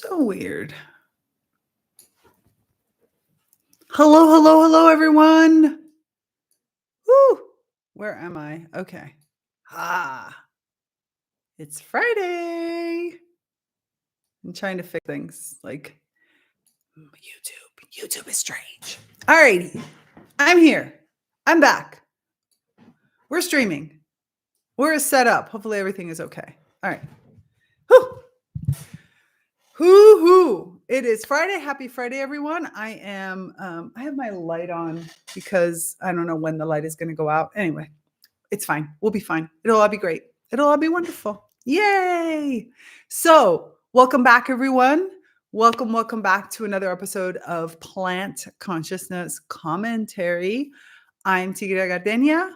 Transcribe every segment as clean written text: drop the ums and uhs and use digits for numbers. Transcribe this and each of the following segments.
So weird. Hello, everyone. Woo! Where am I? Okay. It's Friday. I'm trying to fix things like YouTube. YouTube is strange. All righty. I'm here. I'm back. We're streaming. We're set up. Hopefully everything is okay. All right. Whoo! Hoo-hoo. It is Friday. Happy Friday, everyone. I have my light on because I don't know when the light is going to go out. Anyway, it's fine. We'll be fine. It'll all be great. It'll all be wonderful. Yay. So welcome back, everyone. Welcome back to another episode of Plant Consciousness Commentary. I'm Tigre Gardenia.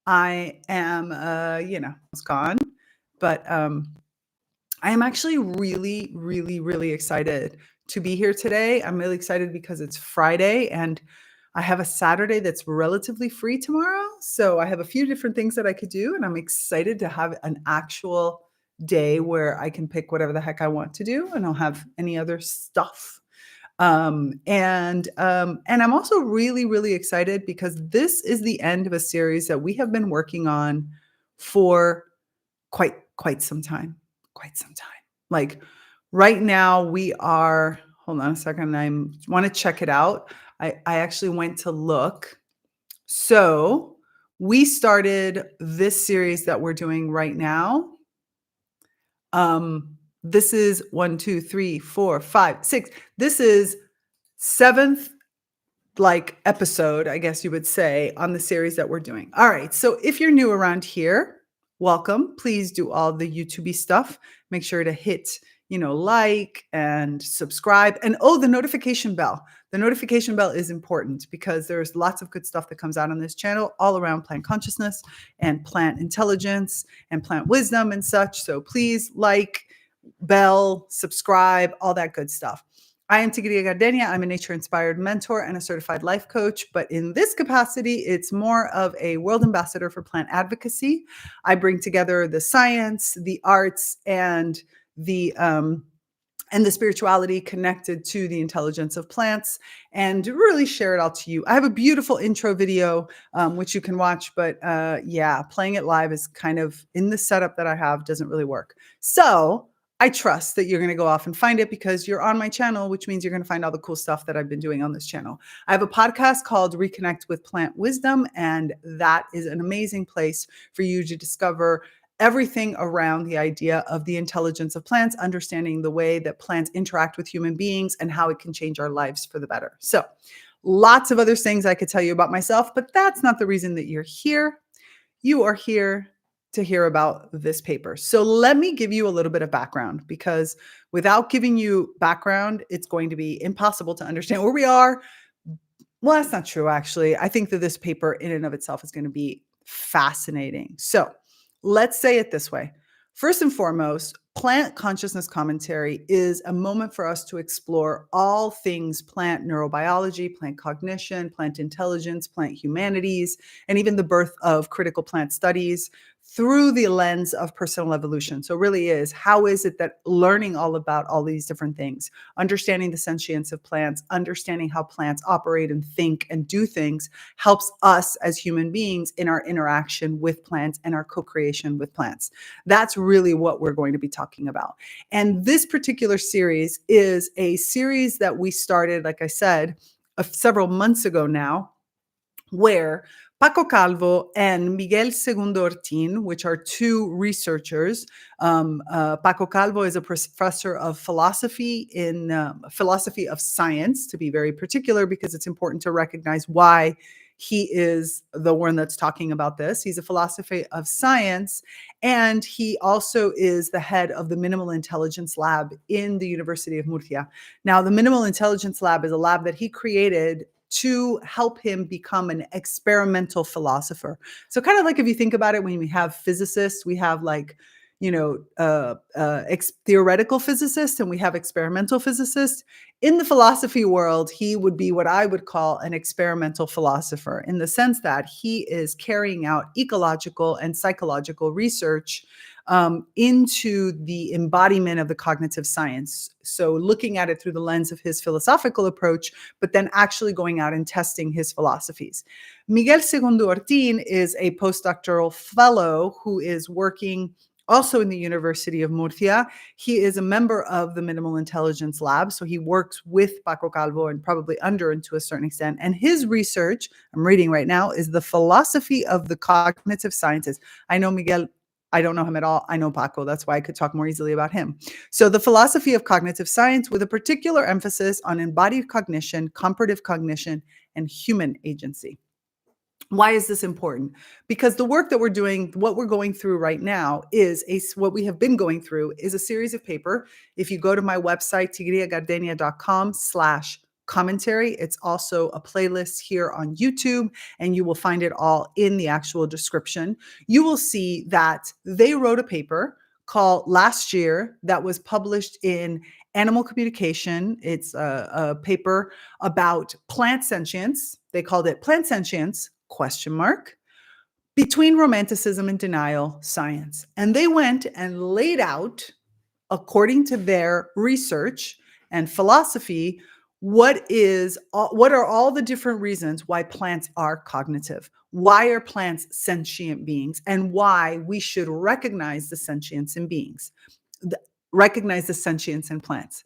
I am, it's gone, but I am actually really excited to be here today. I'm really excited because it's Friday and I have a Saturday that's relatively free tomorrow. So I have a few different things that I could do, and I'm excited to have an actual day where I can pick whatever the heck I want to do, and I'll have any other stuff. And I'm also really excited because this is the end of a series that we have been working on for quite some time. Like right now we are, hold on a second. I want to check it out. I actually went to look. So we started this series that we're doing right now. This is 1, 2, 3, 4, 5, 6. This is 7th episode, I guess you would say, on the series that we're doing. All right. So if you're new around here, welcome. Please do all the YouTube stuff. Make sure to hit, like and subscribe. And the notification bell. The notification bell is important because there's lots of good stuff that comes out on this channel all around plant consciousness and plant intelligence and plant wisdom and such. So please bell, subscribe, all that good stuff. I am Tigre Gardenia. I'm a nature-inspired mentor and a certified life coach, but in this capacity, it's more of a world ambassador for plant advocacy. I bring together the science, the arts, and the spirituality connected to the intelligence of plants, and really share it all to you. I have a beautiful intro video, which you can watch, but playing it live is kind of, in the setup that I have, doesn't really work. So I trust that you're going to go off and find it because you're on my channel, which means you're going to find all the cool stuff that I've been doing on this channel. I have a podcast called Reconnect with Plant Wisdom, and that is an amazing place for you to discover everything around the idea of the intelligence of plants, understanding the way that plants interact with human beings and how it can change our lives for the better. So lots of other things I could tell you about myself, but that's not the reason that you're here. You are here to hear about this paper. So let me give you a little bit of background, because without giving you background, it's going to be impossible to understand where we are. Well, that's not true, actually. I think that this paper in and of itself is going to be fascinating. So let's say it this way. First and foremost, Plant Consciousness Commentary is a moment for us to explore all things plant neurobiology, plant cognition, plant intelligence, plant humanities, and even the birth of critical plant studies through the lens of personal evolution. So it really is, how is it that learning all about all these different things, understanding the sentience of plants, understanding how plants operate and think and do things, helps us as human beings in our interaction with plants and our co-creation with plants. That's really what we're going to be talking about. And this particular series is a series that we started, like I said, several months ago now, where Paco Calvo and Miguel Segundo-Ortin, which are two researchers. Paco Calvo is a professor of philosophy in philosophy of science, to be very particular, because it's important to recognize why he is the one that's talking about this. He's a philosophy of science, and he also is the head of the Minimal Intelligence Lab in the University of Murcia. Now, the Minimal Intelligence Lab is a lab that he created to help him become an experimental philosopher. So kind of like if you think about it, when we have physicists, we have theoretical physicists and we have experimental physicists. In the philosophy world, he would be what I would call an experimental philosopher, in the sense that he is carrying out ecological and psychological research into the embodiment of the cognitive science. So looking at it through the lens of his philosophical approach, but then actually going out and testing his philosophies. Miguel Segundo-Ortin is a postdoctoral fellow who is working also in the University of Murcia. He is a member of the Minimal Intelligence Lab, so he works with Paco Calvo and probably under and to a certain extent. And his research, I'm reading right now, is the philosophy of the cognitive sciences. I know Miguel, I don't know him at all. I know Paco, that's why I could talk more easily about him. So the philosophy of cognitive science with a particular emphasis on embodied cognition, comparative cognition, and human agency. Why is this important? Because the work that we're doing, what we're going through right now what we have been going through is a series of paper. If you go to my website, tigriagardenia.com/commentary, it's also a playlist here on YouTube, and you will find it all in the actual description. You will see that they wrote a paper called last year that was published in Animal Communication. It's a paper about plant sentience. They called it Plant Sentience, ? Between Romanticism and Denial, Science. And they went and laid out, according to their research and philosophy, what are all the different reasons why plants are cognitive? Why are plants sentient beings? And why we should recognize the sentience in beings, recognize the sentience in plants.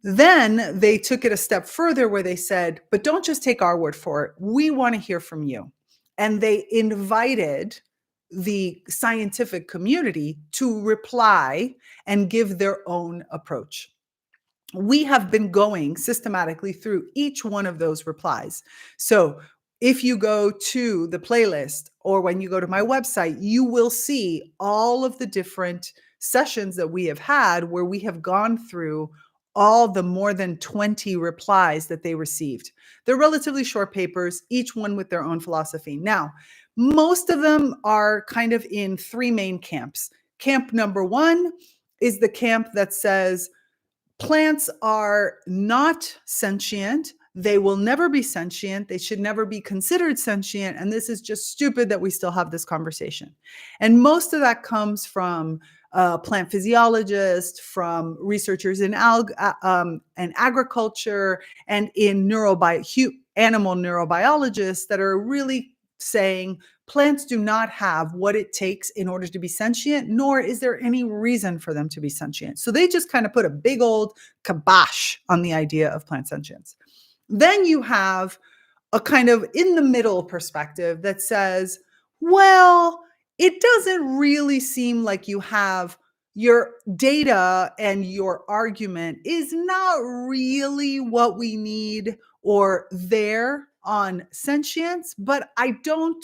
Then they took it a step further where they said, but don't just take our word for it. We want to hear from you. And they invited the scientific community to reply and give their own approach. We have been going systematically through each one of those replies. So if you go to the playlist or when you go to my website, you will see all of the different sessions that we have had where we have gone through all the more than 20 replies that they received. They're relatively short papers, each one with their own philosophy. Now, most of them are kind of in three main camps. Camp number one is the camp that says plants are not sentient. They will never be sentient. They should never be considered sentient. And this is just stupid that we still have this conversation. And most of that comes from plant physiologists, from researchers in and agriculture, and in animal neurobiologists that are really saying plants do not have what it takes in order to be sentient, nor is there any reason for them to be sentient. So they just kind of put a big old kibosh on the idea of plant sentience. Then you have a kind of in the middle perspective that says, well, it doesn't really seem like you have your data and your argument is not really what we need or there on sentience, but I don't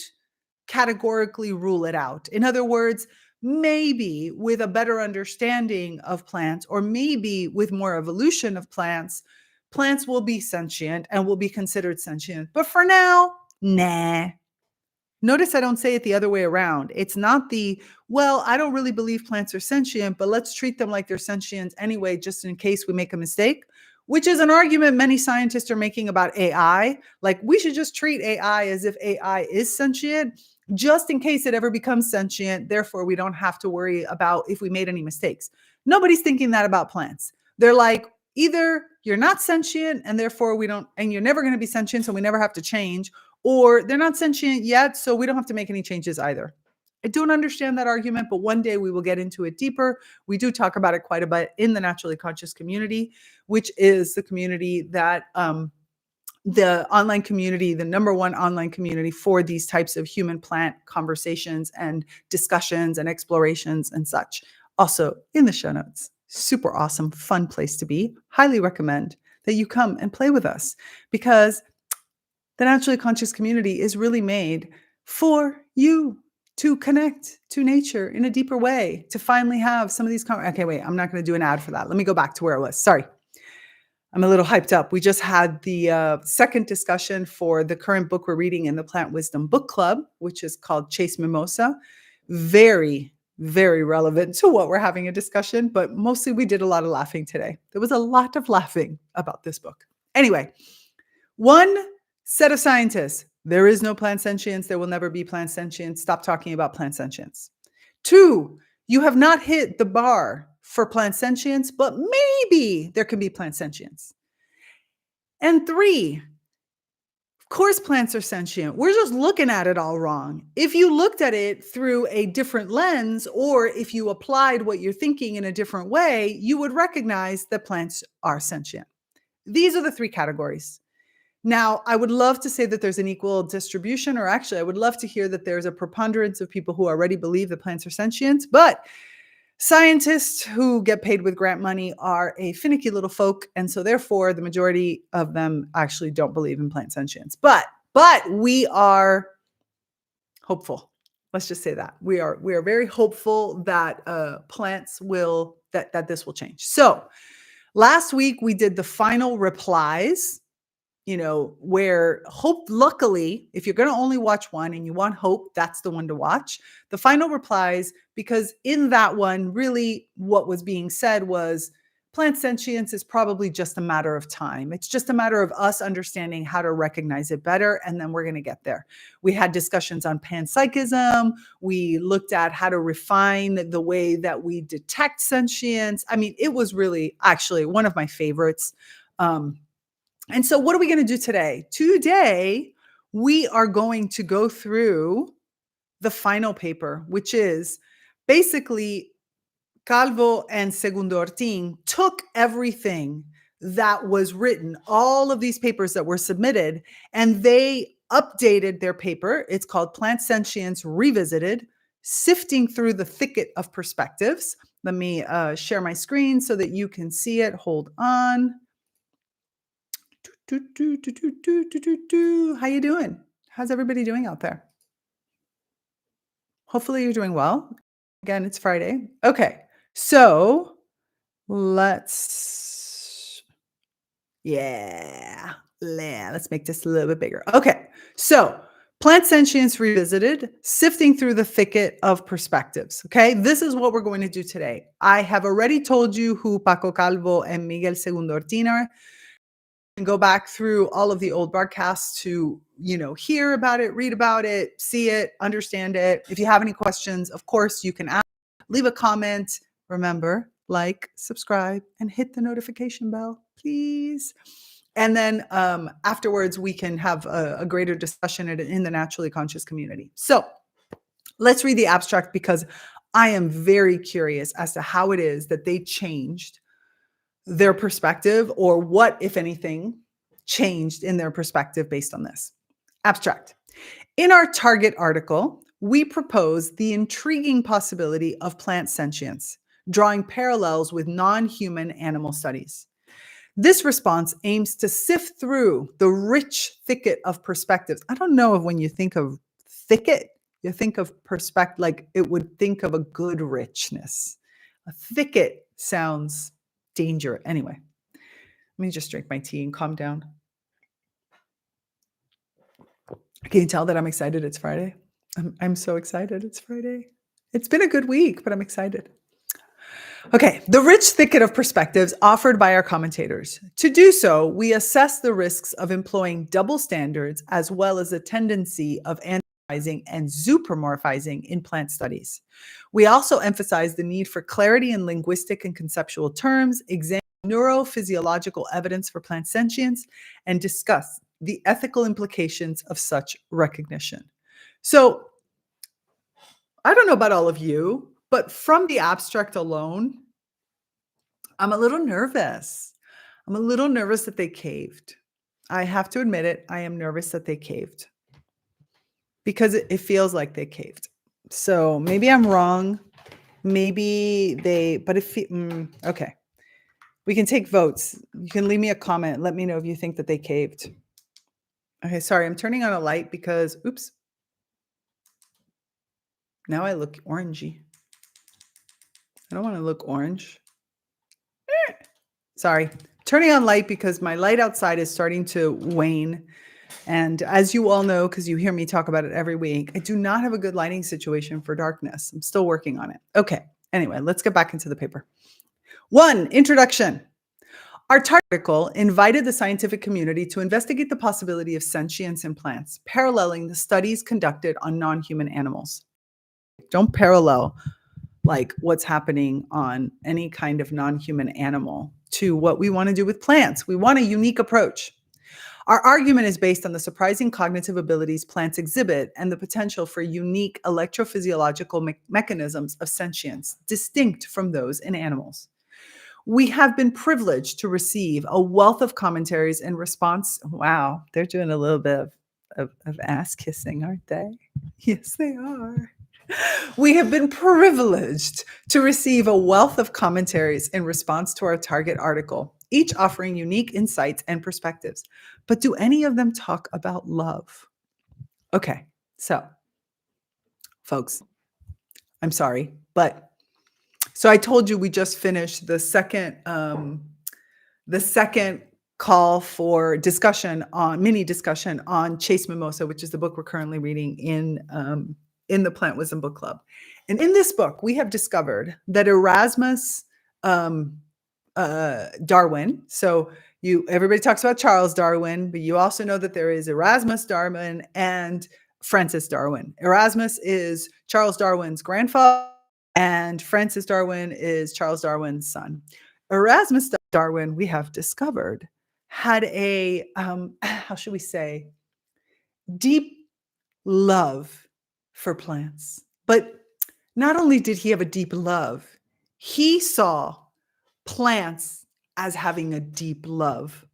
categorically rule it out. In other words, maybe with a better understanding of plants, or maybe with more evolution of plants, plants will be sentient and will be considered sentient. But for now, nah. Notice I don't say it the other way around. It's not well, I don't really believe plants are sentient, but let's treat them like they're sentient anyway, just in case we make a mistake, which is an argument many scientists are making about AI. Like, we should just treat AI as if AI is sentient, just in case it ever becomes sentient. Therefore, we don't have to worry about if we made any mistakes. Nobody's thinking that about plants. They're like, either you're not sentient and therefore and you're never going to be sentient, so we never have to change, or they're not sentient yet, so we don't have to make any changes either. I don't understand that argument, but one day we will get into it deeper. We do talk about it quite a bit in the Naturally Conscious community, which is the community that the online community, the number one online community for these types of human-plant conversations and discussions and explorations and such. Also in the show notes. Super awesome, fun place to be. Highly recommend that you come and play with us, because the Naturally Conscious community is really made for you to connect to nature in a deeper way, to finally have some of these okay, wait, I'm not going to do an ad for that. Let me go back to where I was. Sorry. I'm a little hyped up. We just had the second discussion for the current book we're reading in the Plant Wisdom Book Club, which is called Chase Mimosa. Very, very relevant to what we're having a discussion, but mostly we did a lot of laughing today. There was a lot of laughing about this book. Anyway, one set of scientists, there is no plant sentience. There will never be plant sentience. Stop talking about plant sentience. Two, You have not hit the bar for plant sentience, but maybe there can be plant sentience. And 3, of course, plants are sentient. We're just looking at it all wrong. If you looked at it through a different lens, or if you applied what you're thinking in a different way, you would recognize that plants are sentient. These are the 3 categories. Now, I would love to say that there's an equal distribution, or actually, I would love to hear that there's a preponderance of people who already believe that plants are sentient, but scientists who get paid with grant money are a finicky little folk, and so therefore the majority of them actually don't believe in plant sentience. But we are hopeful. Let's just say that. We are very hopeful that plants will that this will change. So, last week we did the final replies, where luckily, if you're going to only watch one and you want hope, that's the one to watch. The final replies, because in that one, really what was being said was plant sentience is probably just a matter of time. It's just a matter of us understanding how to recognize it better, and then we're going to get there. We had discussions on panpsychism. We looked at how to refine the way that we detect sentience. I mean, it was really actually one of my favorites. And so what are we going to do today? Today, we are going to go through the final paper, which is basically Calvo and Segundo-Ortin took everything that was written, all of these papers that were submitted, and they updated their paper. It's called Plant Sentience Revisited, Sifting Through the Thicket of Perspectives. Let me share my screen so that you can see it. Hold on. How you doing? How's everybody doing out there? Hopefully you're doing well. Again, it's Friday. Okay, so let's make this a little bit bigger. Okay, so Plant Sentience Revisited, Sifting Through the Thicket of Perspectives. Okay, this is what we're going to do today. I have already told you who Paco Calvo and Miguel Segundo-Ortin are. And go back through all of the old broadcasts to, hear about it, read about it, see it, understand it. If you have any questions, of course, you can ask, leave a comment. Remember, like, subscribe, and hit the notification bell, please. And then afterwards, we can have a greater discussion in the naturally conscious community. So let's read the abstract, because I am very curious as to how it is that they changed their perspective, or what, if anything, changed in their perspective based on this. Abstract. In our target article, we propose the intriguing possibility of plant sentience, drawing parallels with non-human animal studies. This response aims to sift through the rich thicket of perspectives. I don't know if when you think of thicket, you think of perspective, like it would think of a good richness. A thicket sounds danger. Anyway, let me just drink my tea and calm down. Can you tell that I'm excited it's Friday? I'm so excited it's Friday. It's been a good week, but I'm excited. Okay, the rich thicket of perspectives offered by our commentators. To do so, we assess the risks of employing double standards, as well as a tendency of anthropomorphizing and zoomorphizing in plant studies. We also emphasize the need for clarity in linguistic and conceptual terms, examine neurophysiological evidence for plant sentience, and discuss the ethical implications of such recognition. So, I don't know about all of you, but from the abstract alone, I'm a little nervous. I'm a little nervous that they caved. I have to admit it. I am nervous that they caved, because it feels like they caved. So maybe I'm wrong. Maybe they, but okay. We can take votes. You can leave me a comment. Let me know if you think that they caved. Okay, sorry. I'm turning on a light because, oops. Now I look orangey. I don't want to look orange. Sorry. Turning on light because my light outside is starting to wane. And as you all know, because you hear me talk about it every week, I do not have a good lighting situation for darkness. I'm still working on it. Okay. Anyway, let's get back into the paper. 1, introduction. Our article invited the scientific community to investigate the possibility of sentience in plants, paralleling the studies conducted on non-human animals. Don't parallel like what's happening on any kind of non-human animal to what we want to do with plants. We want a unique approach. Our argument is based on the surprising cognitive abilities plants exhibit and the potential for unique electrophysiological mechanisms of sentience, distinct from those in animals. We have been privileged to receive a wealth of commentaries in response. Wow, they're doing a little bit of ass kissing, aren't they? Yes, they are. We have been privileged to receive a wealth of commentaries in response to our target article, each offering unique insights and perspectives. But do any of them talk about love? Okay, so folks, I'm sorry, but so I told you we just finished the second call for discussion on mini discussion on Chase Mimosa, which is the book we're currently reading in the Plant Wisdom Book Club. And in this book, we have discovered that Erasmus Darwin, so everybody talks about Charles Darwin, but you also know that there is Erasmus Darwin and Francis Darwin. Erasmus is Charles Darwin's grandfather, and Francis Darwin is Charles Darwin's son. Erasmus Darwin, we have discovered, had a, how should we say, deep love for plants. But not only did he have a deep love, he saw plants as having a deep love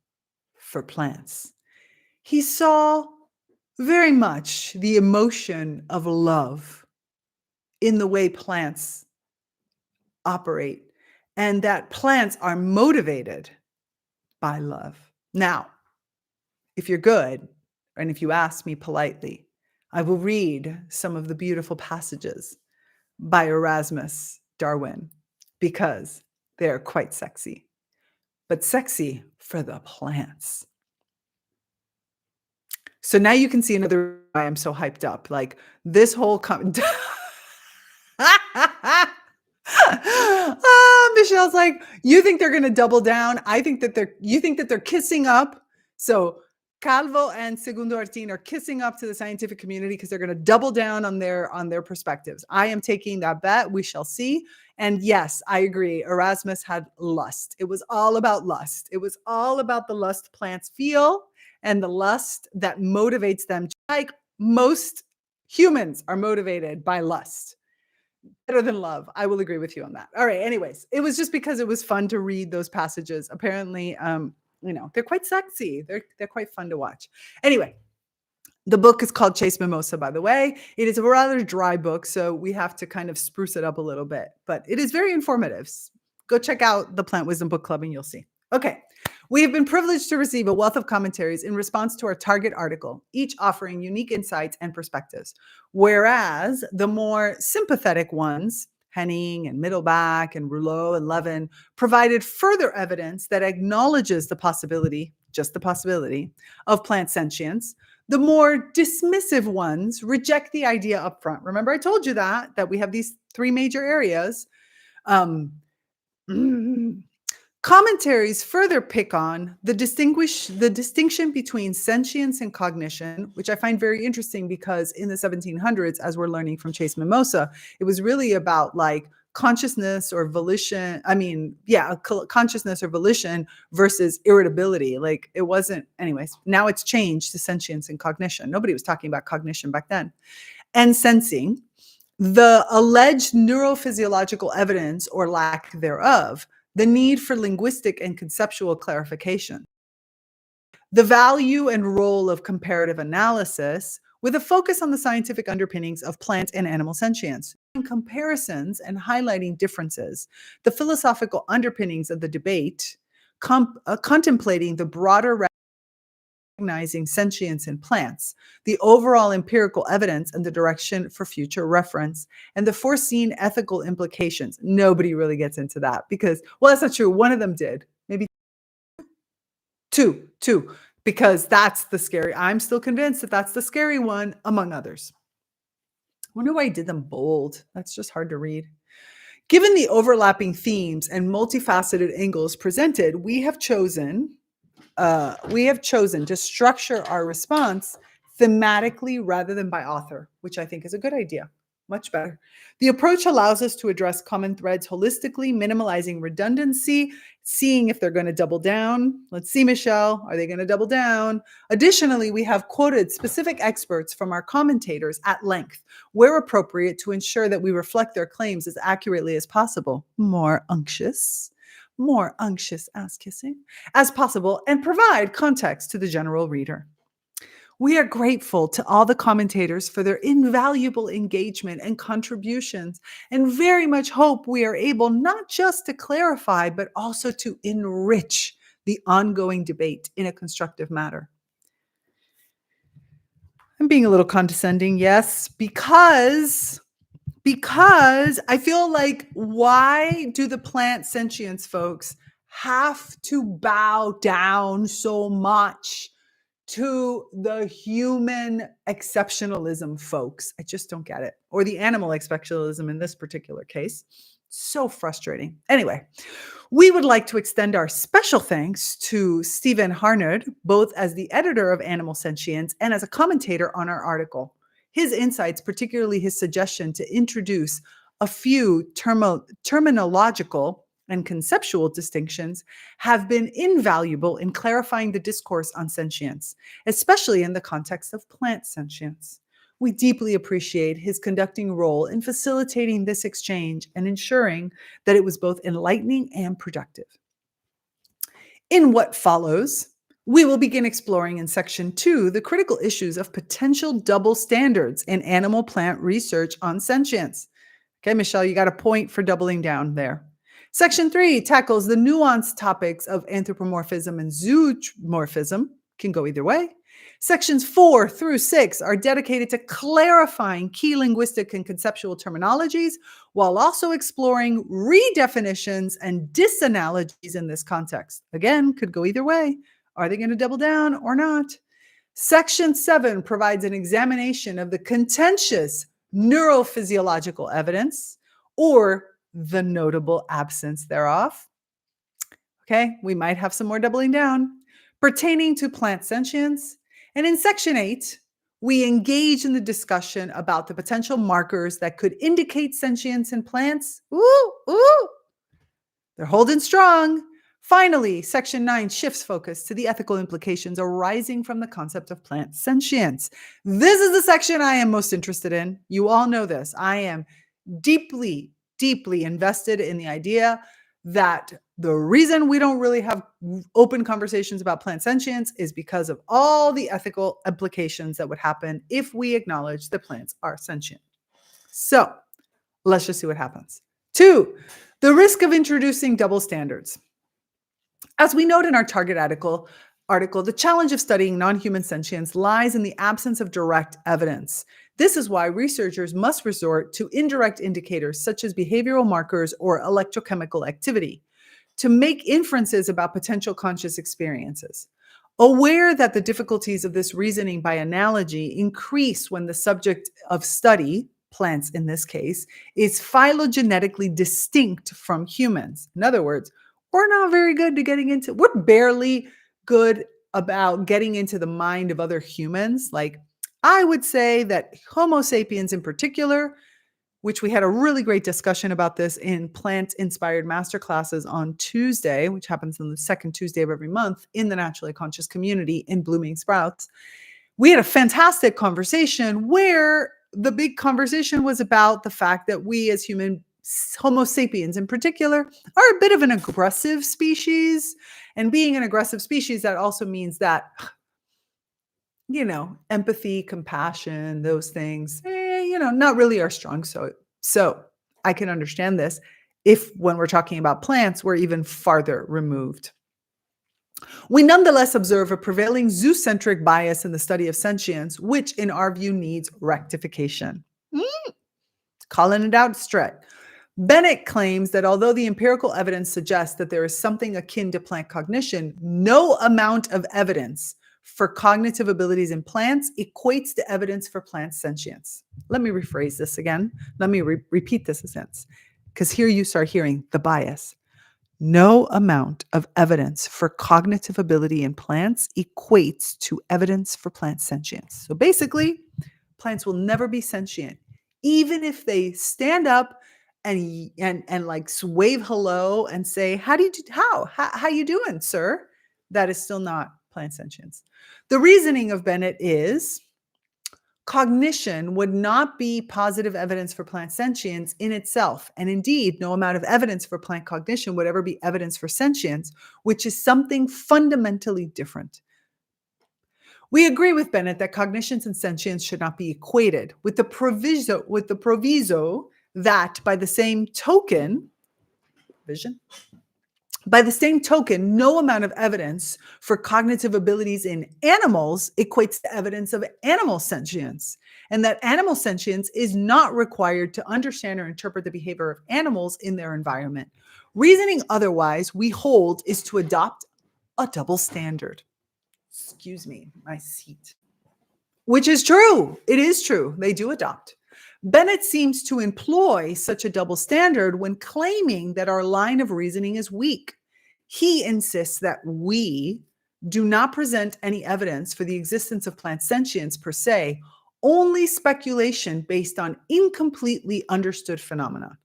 for plants. He saw very much the emotion of love in the way plants operate, and that plants are motivated by love. Now, if you're good, and if you ask me politely, I will read some of the beautiful passages by Erasmus Darwin because they're quite sexy, but sexy for the plants. So now you can see another why I'm so hyped up. Like this whole Michelle's like, you think they're going to double down? You think that they're kissing up. So Calvo and Segundo-Ortin are kissing up to the scientific community because they're going to double down on their perspectives. I am taking that bet. We shall see. And yes, I agree. Erasmus had lust. It was all about lust. It was all about the lust plants feel and the lust that motivates them. Like most humans are motivated by lust. Better than love. I will agree with you on that. All right. Anyways, it was just because it was fun to read those passages. Apparently, they're quite sexy. They're quite fun to watch. Anyway, the book is called Chase Mimosa, by the way. It is a rather dry book, so we have to kind of spruce it up a little bit, but it is very informative. Go check out the Plant Wisdom Book Club and you'll see. Okay. We have been privileged to receive a wealth of commentaries in response to our target article, each offering unique insights and perspectives. Whereas the more sympathetic ones, Henning and Middleback and Rouleau and Levin, provided further evidence that acknowledges the possibility, just the possibility, of plant sentience. The more dismissive ones reject the idea up front. Remember, I told you that we have these three major areas. Commentaries further pick on the distinction between sentience and cognition, which I find very interesting because in the 1700s, as we're learning from Chase Mimosa, it was really about like consciousness or volition. Consciousness or volition versus irritability. Like it wasn't, anyways, now it's changed to sentience and cognition. Nobody was talking about cognition back then. And sensing, the alleged neurophysiological evidence or lack thereof, the need for linguistic and conceptual clarification, the value and role of comparative analysis with a focus on the scientific underpinnings of plant and animal sentience, comparisons and highlighting differences, the philosophical underpinnings of the debate, contemplating the broader recognizing sentience in plants, the overall empirical evidence and the direction for future reference, and the foreseen ethical implications. Nobody really gets into that because, well, that's not true. One of them did, maybe two, because that's the scary. I'm still convinced that that's the scary one, among others. I wonder why I did them bold. That's just hard to read. Given the overlapping themes and multifaceted angles presented, we have chosen to structure our response thematically rather than by author, which I think is a good idea. Much better. The approach allows us to address common threads holistically, minimalizing redundancy, seeing if they're going to double down. Let's see, Michelle, are they going to double down? Additionally, we have quoted specific experts from our commentators at length, where appropriate, to ensure that we reflect their claims as accurately as possible. More unctuous ass kissing as possible, and provide context to the general reader. We are grateful to all the commentators for their invaluable engagement and contributions, and very much hope we are able not just to clarify, but also to enrich the ongoing debate in a constructive manner. I'm being a little condescending, yes, because I feel like, why do the plant sentience folks have to bow down so much to the human exceptionalism folks? I just don't get it. Or the animal exceptionalism in this particular case. So frustrating. Anyway, we would like to extend our special thanks to Stephen Harnard, both as the editor of Animal Sentience and as a commentator on our article. His insights, particularly his suggestion to introduce a few terminological and conceptual distinctions, have been invaluable in clarifying the discourse on sentience, especially in the context of plant sentience. We deeply appreciate his conducting role in facilitating this exchange and ensuring that it was both enlightening and productive. In what follows, we will begin exploring in Section 2 the critical issues of potential double standards in animal-plant research on sentience. Okay, Michelle, you got a point for doubling down there. Section 3 tackles the nuanced topics of anthropomorphism and zoomorphism. Can go either way. Sections 4 through 6 are dedicated to clarifying key linguistic and conceptual terminologies, while also exploring redefinitions and disanalogies in this context. Again, could go either way. Are they going to double down or not? Section 7 provides an examination of the contentious neurophysiological evidence, or the notable absence thereof. Okay, we might have some more doubling down pertaining to plant sentience. And in Section 8, we engage in the discussion about the potential markers that could indicate sentience in plants. They're holding strong. Finally, Section 9 shifts focus to the ethical implications arising from the concept of plant sentience. This is the section I am most interested in. You all know this. I am deeply invested in the idea that the reason we don't really have open conversations about plant sentience is because of all the ethical implications that would happen if we acknowledge that plants are sentient. So let's just see what happens. 2, the risk of introducing double standards. As we note in our target article, the challenge of studying non-human sentience lies in the absence of direct evidence. This is why researchers must resort to indirect indicators such as behavioral markers or electrochemical activity to make inferences about potential conscious experiences. Aware that the difficulties of this reasoning by analogy increase when the subject of study, plants in this case, is phylogenetically distinct from humans. In other words, we're not very good to we're barely good about getting into the mind of other humans. Like, I would say that Homo sapiens in particular, which we had a really great discussion about this in plant-inspired masterclasses on Tuesday, which happens on the second Tuesday of every month in the Naturally Conscious community in Blooming Sprouts. We had a fantastic conversation where the big conversation was about the fact that we as Homo sapiens in particular, are a bit of an aggressive species. And being an aggressive species, that also means that, empathy, compassion, those things, not really our strong suit. So I can understand this if, when we're talking about plants, we're even farther removed. We nonetheless observe a prevailing zoocentric bias in the study of sentience, which in our view needs rectification. Calling it out straight. Bennett claims that although the empirical evidence suggests that there is something akin to plant cognition, no amount of evidence for cognitive abilities in plants equates to evidence for plant sentience. Let me rephrase this again. Let me repeat this a sense, because here you start hearing the bias. No amount of evidence for cognitive ability in plants equates to evidence for plant sentience. So basically, plants will never be sentient, Even if they stand up and like wave hello and say, "How do you do, how you doing, sir?" That is still not plant sentience. The reasoning of Bennett is cognition would not be positive evidence for plant sentience in itself. And indeed, no amount of evidence for plant cognition would ever be evidence for sentience, which is something fundamentally different. We agree with Bennett that cognitions and sentience should not be equated, with the proviso that by the same token, vision, by the same token, no amount of evidence for cognitive abilities in animals equates to evidence of animal sentience, and that animal sentience is not required to understand or interpret the behavior of animals in their environment. Reasoning otherwise, we hold, is to adopt a double standard. Excuse me, my seat. Which is true. It is true. They do adopt. Bennett seems to employ such a double standard when claiming that our line of reasoning is weak. He insists that we do not present any evidence for the existence of plant sentience per se, only speculation based on incompletely understood phenomena.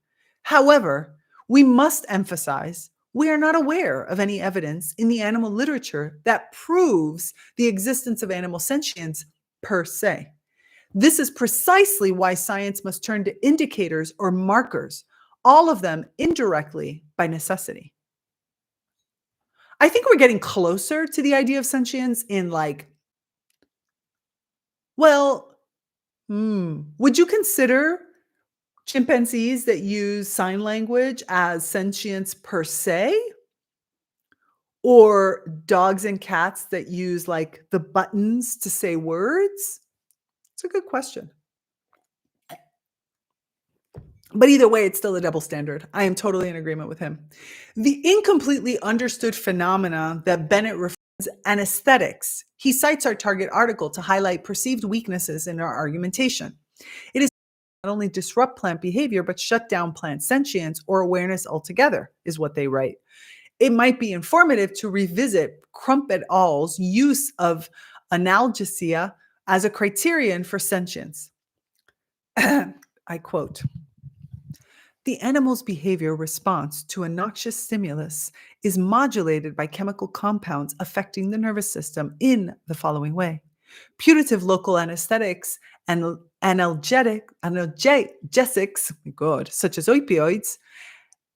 However, we must emphasize we are not aware of any evidence in the animal literature that proves the existence of animal sentience per se. This is precisely why science must turn to indicators or markers, all of them indirectly by necessity. I think we're getting closer to the idea of sentience in like, well, would you consider chimpanzees that use sign language as sentience per se? Or dogs and cats that use like the buttons to say words? It's a good question. But either way, it's still a double standard. I am totally in agreement with him. The incompletely understood phenomena that Bennett refers to anesthetics. He cites our target article to highlight perceived weaknesses in our argumentation. It is not only disrupt plant behavior, but shut down plant sentience or awareness altogether, is what they write. It might be informative to revisit Crump et al.'s use of analgesia as a criterion for sentience. I quote, "The animal's behavior response to a noxious stimulus is modulated by chemical compounds affecting the nervous system in the following way. Putative local anesthetics and analgesics, such as opioids,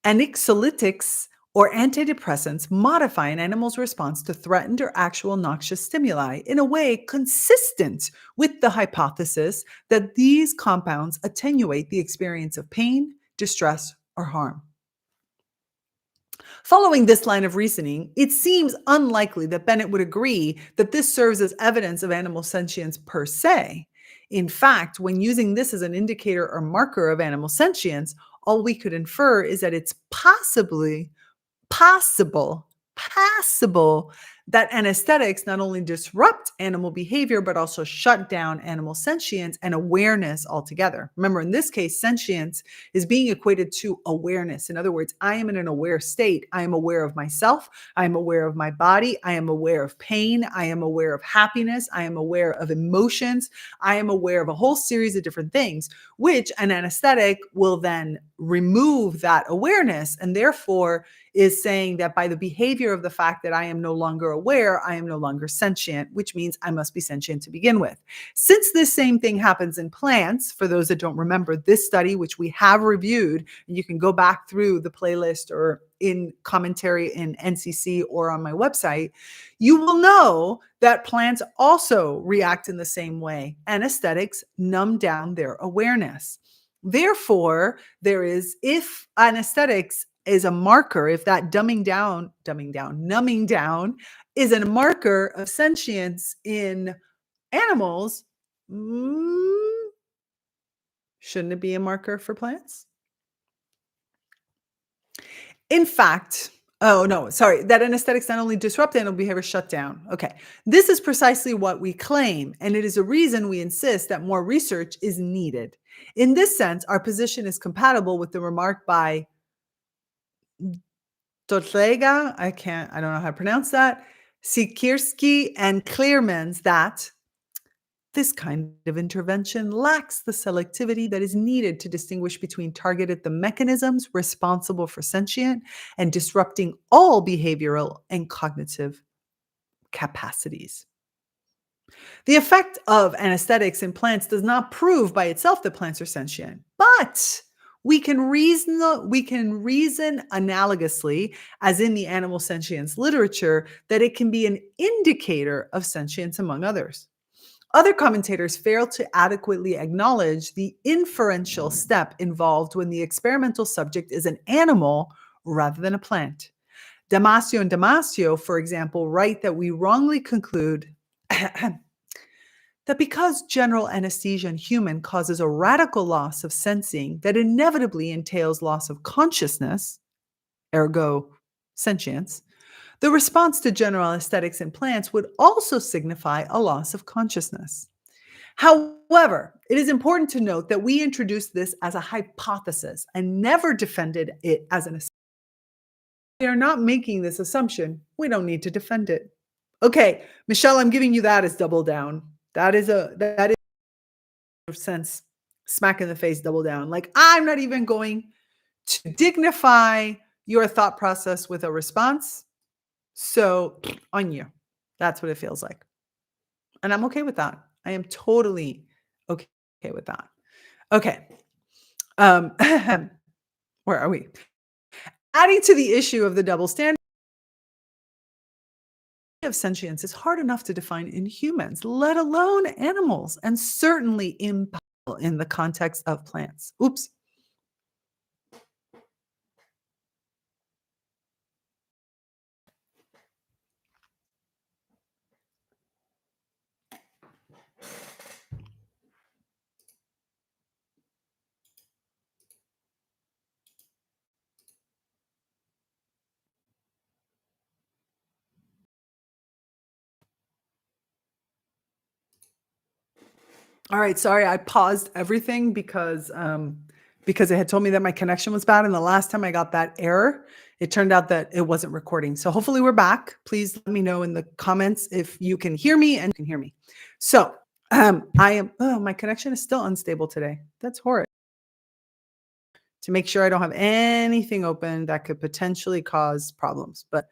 anxiolytics, or antidepressants modify an animal's response to threatened or actual noxious stimuli in a way consistent with the hypothesis that these compounds attenuate the experience of pain, distress, or harm." Following this line of reasoning, it seems unlikely that Bennett would agree that this serves as evidence of animal sentience per se. In fact, when using this as an indicator or marker of animal sentience, all we could infer is that it's possible that anesthetics not only disrupt animal behavior, but also shut down animal sentience and awareness altogether. Remember, in this case, sentience is being equated to awareness. In other words, I am in an aware state. I am aware of myself. I am aware of my body. I am aware of pain. I am aware of happiness. I am aware of emotions. I am aware of a whole series of different things, which an anesthetic will then remove that awareness, and therefore is saying that by the behavior of the fact that I am no longer aware, I am no longer sentient, which means I must be sentient to begin with. Since this same thing happens in plants, for those that don't remember this study, which we have reviewed, and you can go back through the playlist or in commentary in NCC or on my website, you will know that plants also react in the same way. Anesthetics numb down their awareness. Therefore, if anesthetics is a marker, if that numbing down is a marker of sentience in animals, shouldn't it be a marker for plants? In fact, that anesthetics not only disrupt animal behavior, shut down. Okay, this is precisely what we claim, and it is a reason we insist that more research is needed. In this sense, our position is compatible with the remark by Torrega, I don't know how to pronounce that, Sikierski, and Clearmans that This kind of intervention lacks the selectivity that is needed to distinguish between targeted the mechanisms responsible for sentient and disrupting all behavioral and cognitive capacities. The effect of anesthetics in plants does not prove by itself that plants are sentient, but we can reason analogously, as in the animal sentience literature, that it can be an indicator of sentience among others. Other commentators fail to adequately acknowledge the inferential step involved when the experimental subject is an animal rather than a plant. Damasio and Damasio, for example, write that we wrongly conclude that because general anesthesia in human causes a radical loss of sensing that inevitably entails loss of consciousness, ergo sentience, the response to general anesthetics in plants would also signify a loss of consciousness. However, it is important to note that we introduced this as a hypothesis and never defended it as an assumption. We are not making this assumption. We don't need to defend it. Okay, Michelle, I'm giving you that as double down. That is a sense smack in the face double down. Like, I'm not even going to dignify your thought process with a response. So on you. That's what it feels like. And I'm okay with that. I am totally okay with that. Okay. Um, where are we? Adding to the issue of the double standard of sentience is hard enough to define in humans, let alone animals, and certainly impossible in the context of plants. Oops. All right, sorry, I paused everything because it had told me that my connection was bad, and the last time I got that error, it turned out that it wasn't recording. So hopefully we're back. Please let me know in the comments if you can hear me and can hear me. So my connection is still unstable today. That's horrid. To make sure I don't have anything open that could potentially cause problems. All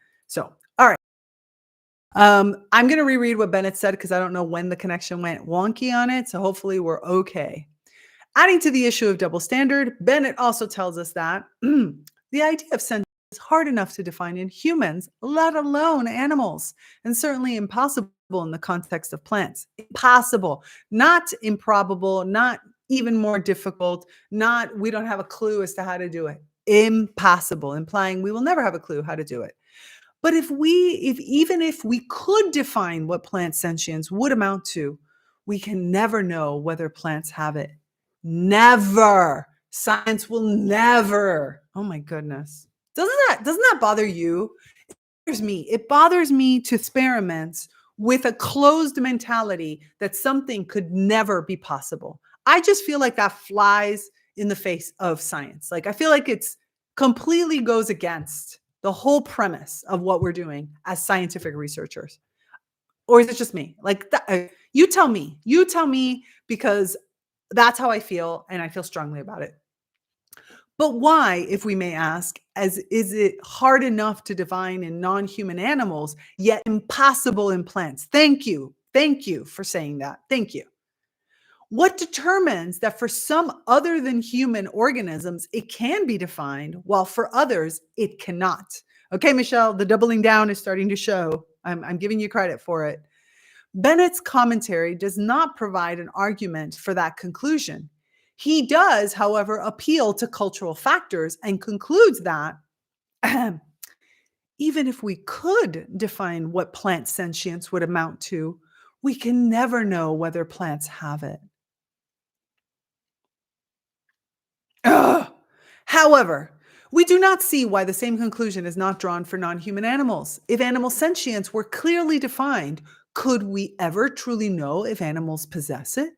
right. I'm going to reread what Bennett said because I don't know when the connection went wonky on it. So hopefully we're okay. Adding to the issue of double standard, Bennett also tells us that the idea of sentience is hard enough to define in humans, let alone animals, and certainly impossible in the context of plants. Impossible, not improbable, not even more difficult, not we don't have a clue as to how to do it. Impossible, implying we will never have a clue how to do it. But even if we could define what plant sentience would amount to, we can never know whether plants have it. Never. Science will never. Oh my goodness. Doesn't that bother you? It bothers me. It bothers me to experiments with a closed mentality that something could never be possible. I just feel like that flies in the face of science. Like I feel like it's completely goes against the whole premise of what we're doing as scientific researchers. Or is it just me? Like you tell me because that's how I feel, and I feel strongly about it. But why, if we may ask, is it hard enough to define in non-human animals, yet impossible in plants? Thank you. Thank you for saying that. Thank you. What determines that for some other than human organisms, it can be defined, while for others, it cannot? Okay, Michelle, the doubling down is starting to show. I'm giving you credit for it. Bennett's commentary does not provide an argument for that conclusion. He does, however, appeal to cultural factors and concludes that even if we could define what plant sentience would amount to, we can never know whether plants have it. Ugh. However, we do not see why the same conclusion is not drawn for non-human animals. If animal sentience were clearly defined, could we ever truly know if animals possess it?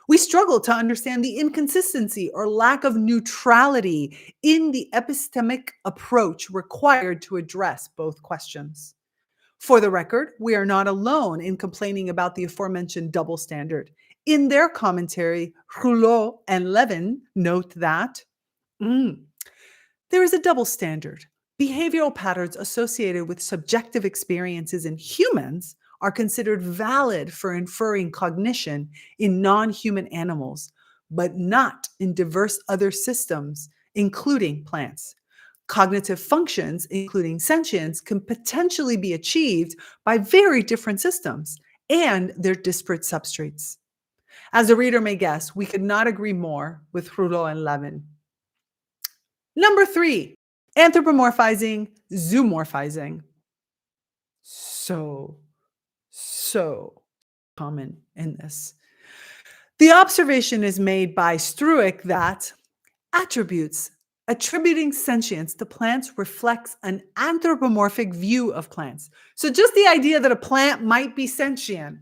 We struggle to understand the inconsistency or lack of neutrality in the epistemic approach required to address both questions. For the record, we are not alone in complaining about the aforementioned double standard. In their commentary, Rouleau and Levin note that there is a double standard. Behavioral patterns associated with subjective experiences in humans are considered valid for inferring cognition in non human animals, but not in diverse other systems, including plants. Cognitive functions, including sentience, can potentially be achieved by very different systems and their disparate substrates. As the reader may guess, we could not agree more with Rouleau and Levin. Number 3, anthropomorphizing, zoomorphizing. So common in this. The observation is made by Struick that attributing sentience to plants reflects an anthropomorphic view of plants. So just the idea that a plant might be sentient.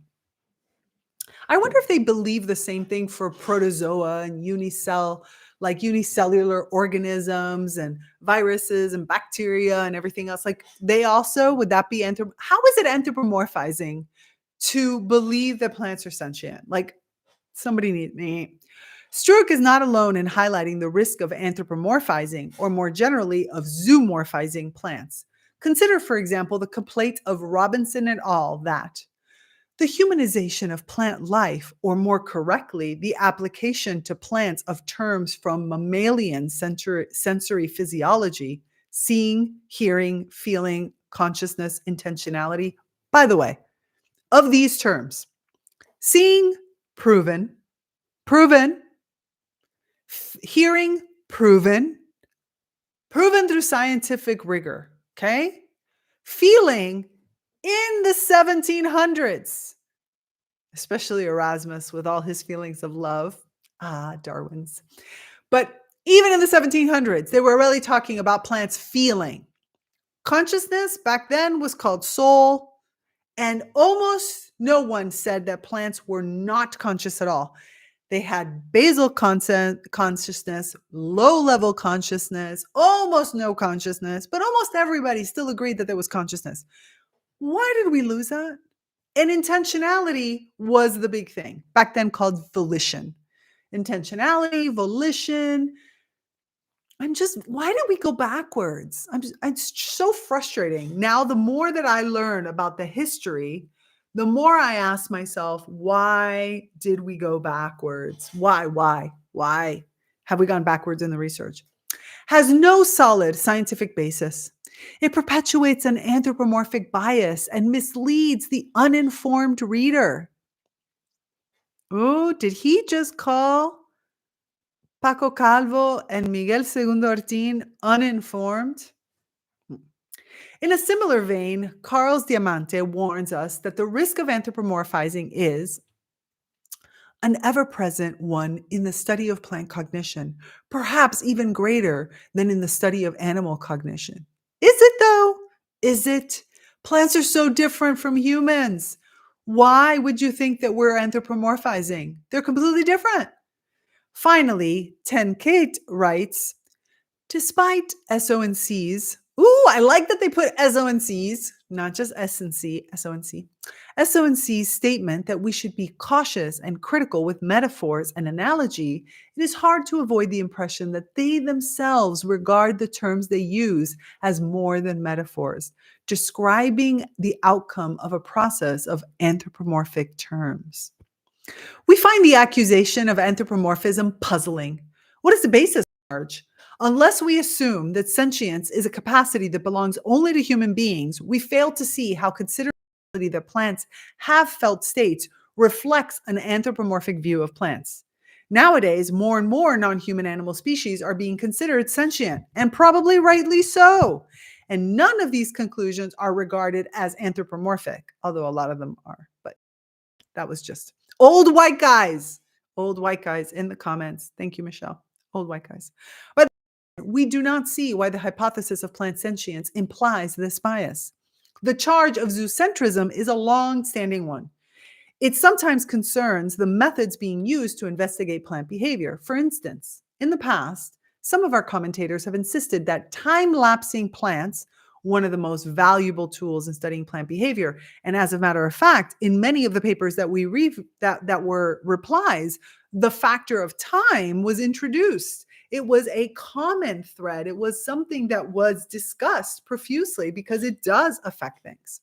I wonder if they believe the same thing for protozoa and unicellular organisms and viruses and bacteria and everything else. Like they also, would that be how is it anthropomorphizing to believe that plants are sentient? Like somebody need me. Struick is not alone in highlighting the risk of anthropomorphizing, or more generally, of zoomorphizing plants. Consider, for example, the complaint of Robinson et al. That the humanization of plant life, or more correctly, the application to plants of terms from mammalian sensory physiology, seeing, hearing, feeling, consciousness, intentionality. By the way, of these terms, seeing, proven, hearing, proven through scientific rigor, okay? Feeling in the 1700s, especially Erasmus with all his feelings of love. Darwin's. But even in the 1700s, they were really talking about plants feeling. Consciousness back then was called soul, and almost no one said that plants were not conscious at all. They had basal consciousness, low-level consciousness, almost no consciousness, but almost everybody still agreed that there was consciousness. Why did we lose that? And intentionality was the big thing, back then called volition. Intentionality, volition. Why did we go backwards? It's so frustrating. Now, the more that I learn about the history, the more I ask myself, why did we go backwards? Why have we gone backwards in the research? Has no solid scientific basis. It perpetuates an anthropomorphic bias and misleads the uninformed reader. Oh, did he just call Paco Calvo and Miguel Segundo-Ortin uninformed? In a similar vein, Carlos Diamante warns us that the risk of anthropomorphizing is an ever-present one in the study of plant cognition, perhaps even greater than in the study of animal cognition. Is it though? Is it? Plants are so different from humans. Why would you think that we're anthropomorphizing? They're completely different. Finally, Thicket writes, despite SO&C's, I like that they put SO&C's, not just S&C, SO&C. SO&C's statement that we should be cautious and critical with metaphors and analogy, it is hard to avoid the impression that they themselves regard the terms they use as more than metaphors, describing the outcome of a process of anthropomorphic terms. We find the accusation of anthropomorphism puzzling. What is the basis of charge? Unless we assume that sentience is a capacity that belongs only to human beings, we fail to see how considerability that plants have felt states reflects an anthropomorphic view of plants. Nowadays, more and more non-human animal species are being considered sentient, and probably rightly so. And none of these conclusions are regarded as anthropomorphic, although a lot of them are. But that was just old white guys in the comments. Thank you, Michelle. Old white guys. But we do not see why the hypothesis of plant sentience implies this bias. The charge of zoocentrism is a long-standing one. It sometimes concerns the methods being used to investigate plant behavior. For instance, in the past, some of our commentators have insisted that time-lapsing plants one of the most valuable tools in studying plant behavior. And as a matter of fact, in many of the papers that we read that were replies, the factor of time was introduced. It was a common thread. It was something that was discussed profusely because it does affect things.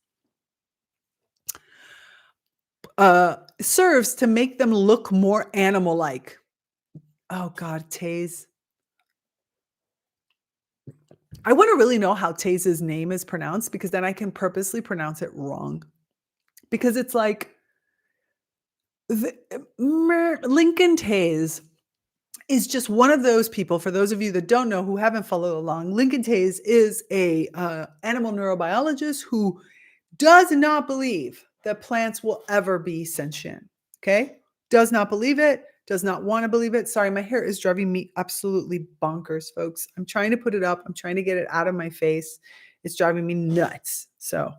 Serves to make them look more animal-like. Oh God, Taze. I want to really know how Taze's name is pronounced because then I can purposely pronounce it wrong. Because it's like Lincoln Taze is just one of those people. For those of you that don't know, who haven't followed along, Lincoln Taze is a animal neurobiologist who does not believe that plants will ever be sentient. Okay, does not believe it. Does not want to believe it. Sorry, my hair is driving me absolutely bonkers, folks. I'm trying to put it up. I'm trying to get it out of my face. It's driving me nuts. So,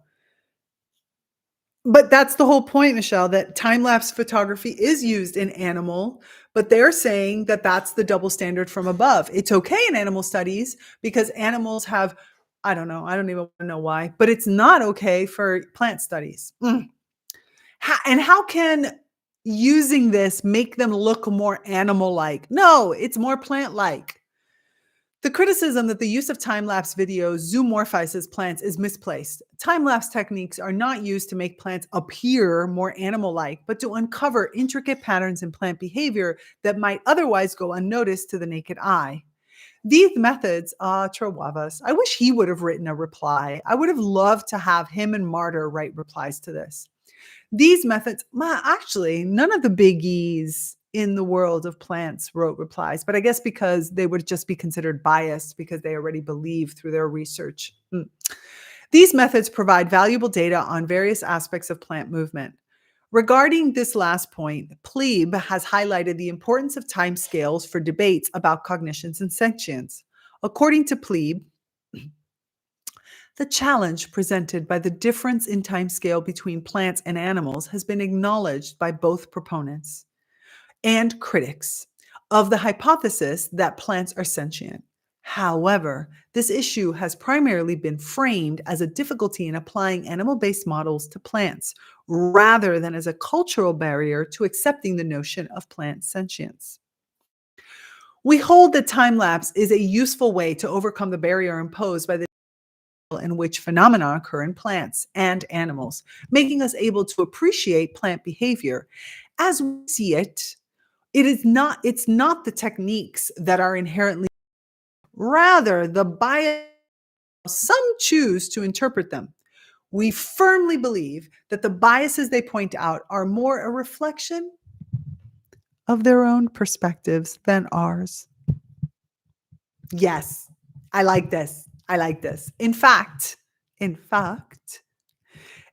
but that's the whole point, Michelle, that time-lapse photography is used in animal, but they're saying that that's the double standard from above. It's okay in animal studies because animals have, I don't know, I don't even know why, but it's not okay for plant studies. And how can using this make them look more animal-like? No, it's more plant-like. The criticism that the use of time-lapse video zoomorphizes plants is misplaced. Time-lapse techniques are not used to make plants appear more animal-like, but to uncover intricate patterns in plant behavior that might otherwise go unnoticed to the naked eye. These methods, Trawavas, I wish he would have written a reply. I would have loved to have him and Martyr write replies to this. These methods, actually, none of the biggies in the world of plants wrote replies, but I guess because they would just be considered biased because they already believe through their research. These methods provide valuable data on various aspects of plant movement. Regarding this last point, Plebe has highlighted the importance of timescales for debates about cognitions and sentience. According to Plebe, the challenge presented by the difference in timescale between plants and animals has been acknowledged by both proponents and critics of the hypothesis that plants are sentient. However, this issue has primarily been framed as a difficulty in applying animal-based models to plants, rather than as a cultural barrier to accepting the notion of plant sentience. We hold that time-lapse is a useful way to overcome the barrier imposed by the in which phenomena occur in plants and animals, making us able to appreciate plant behavior as we see it. It's not the techniques that are inherently, rather the bias some choose to interpret them. We firmly believe that the biases they point out are more a reflection of their own perspectives than ours. Yes, I like this. I like this. In fact,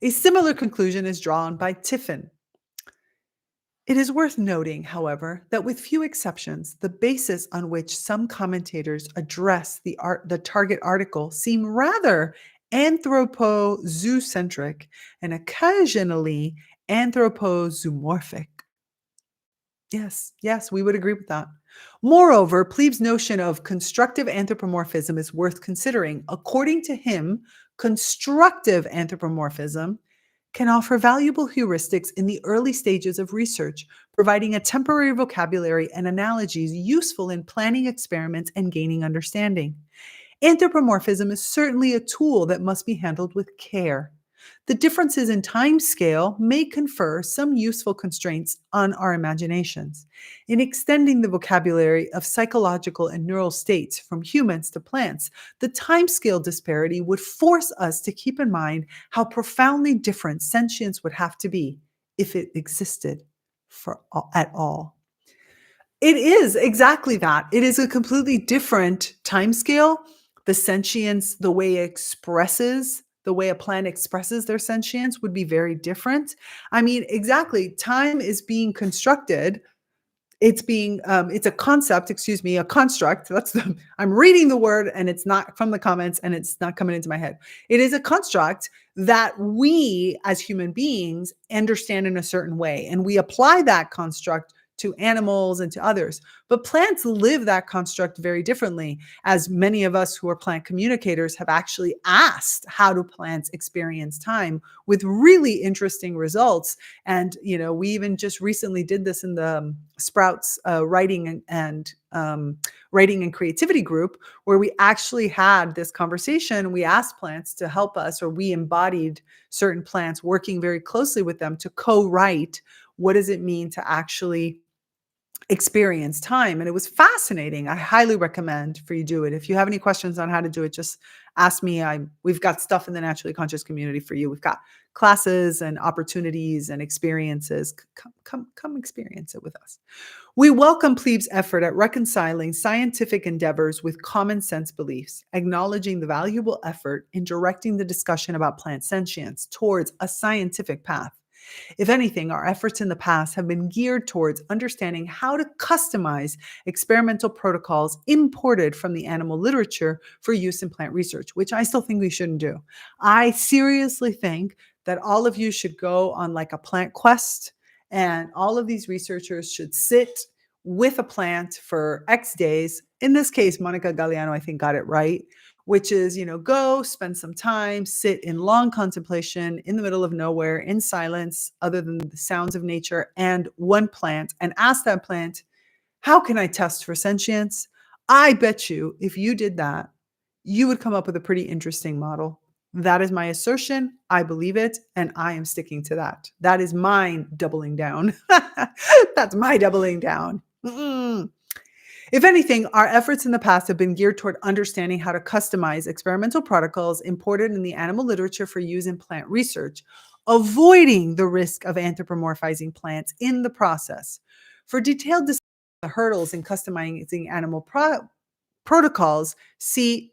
a similar conclusion is drawn by Tiffin. It is worth noting, however, that with few exceptions, the basis on which some commentators address the target article seem rather anthropozoocentric and occasionally anthropozoomorphic. Yes, we would agree with that. Moreover, Plebe's notion of constructive anthropomorphism is worth considering. According to him, constructive anthropomorphism can offer valuable heuristics in the early stages of research, providing a temporary vocabulary and analogies useful in planning experiments and gaining understanding. Anthropomorphism is certainly a tool that must be handled with care. The differences in time scale may confer some useful constraints on our imaginations. In extending the vocabulary of psychological and neural states from humans to plants, the time scale disparity would force us to keep in mind how profoundly different sentience would have to be if it existed at all. It is exactly that. It is a completely different time scale. The sentience, the way a plant expresses their sentience would be very different. I mean, exactly. Time is being constructed. It's a concept, a construct. I'm reading the word and it's not from the comments and it's not coming into my head. It is a construct that we as human beings understand in a certain way. And we apply that construct to animals and to others. But plants live that construct very differently, as many of us who are plant communicators have actually asked, how do plants experience time, with really interesting results. And, we even just recently did this in the Sprouts writing and creativity group, where we actually had this conversation. We asked plants to help us, or we embodied certain plants, working very closely with them to co-write what does it mean to actually experience time. And it was fascinating. I highly recommend for you to do it. If you have any questions on how to do it, just ask me. We've got stuff in the Naturally Conscious community for you. We've got classes and opportunities and experiences. Come experience it with us. We welcome Plebes' effort at reconciling scientific endeavors with common sense beliefs, acknowledging the valuable effort in directing the discussion about plant sentience towards a scientific path. If anything, our efforts in the past have been geared towards understanding how to customize experimental protocols imported from the animal literature for use in plant research, which I still think we shouldn't do. I seriously think that all of you should go on like a plant quest, and all of these researchers should sit with a plant for X days. In this case, Monica Galliano, I think, got it right, which is, go spend some time, sit in long contemplation in the middle of nowhere, in silence, other than the sounds of nature, and one plant, and ask that plant, how can I test for sentience? I bet you if you did that, you would come up with a pretty interesting model. That is my assertion. I believe it, and I am sticking to that. That is mine doubling down. That's my doubling down. If anything, our efforts in the past have been geared toward understanding how to customize experimental protocols imported in the animal literature for use in plant research, avoiding the risk of anthropomorphizing plants in the process. For detailed discussion of the hurdles in customizing animal protocols, see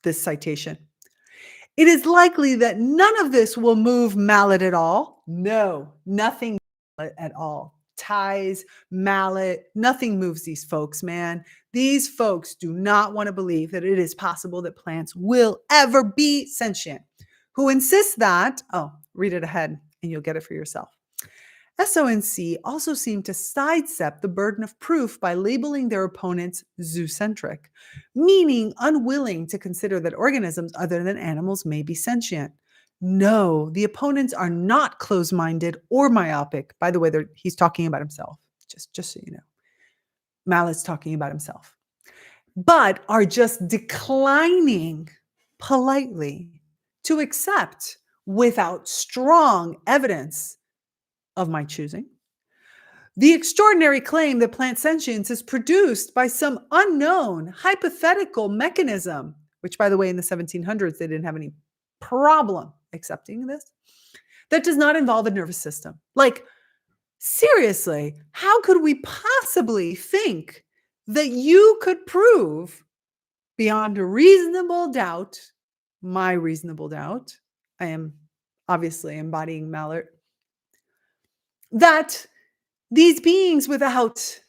this citation. It is likely that none of this will move Mallet at all. No, nothing at all. Ties, Mallet, nothing moves these folks, man. These folks do not want to believe that it is possible that plants will ever be sentient. Who insists that, read it ahead and you'll get it for yourself. SO&C also seem to sidestep the burden of proof by labeling their opponents zoocentric, meaning unwilling to consider that organisms other than animals may be sentient. No, the opponents are not closed-minded or myopic. By the way, he's talking about himself, just so you know. Mallet's talking about himself. But are just declining politely to accept, without strong evidence of my choosing, the extraordinary claim that plant sentience is produced by some unknown hypothetical mechanism, which, by the way, in the 1700s, they didn't have any problem accepting this, that does not involve a nervous system. Like, seriously, how could we possibly think that you could prove beyond a reasonable doubt, my reasonable doubt, I am obviously embodying Mallet, that these beings without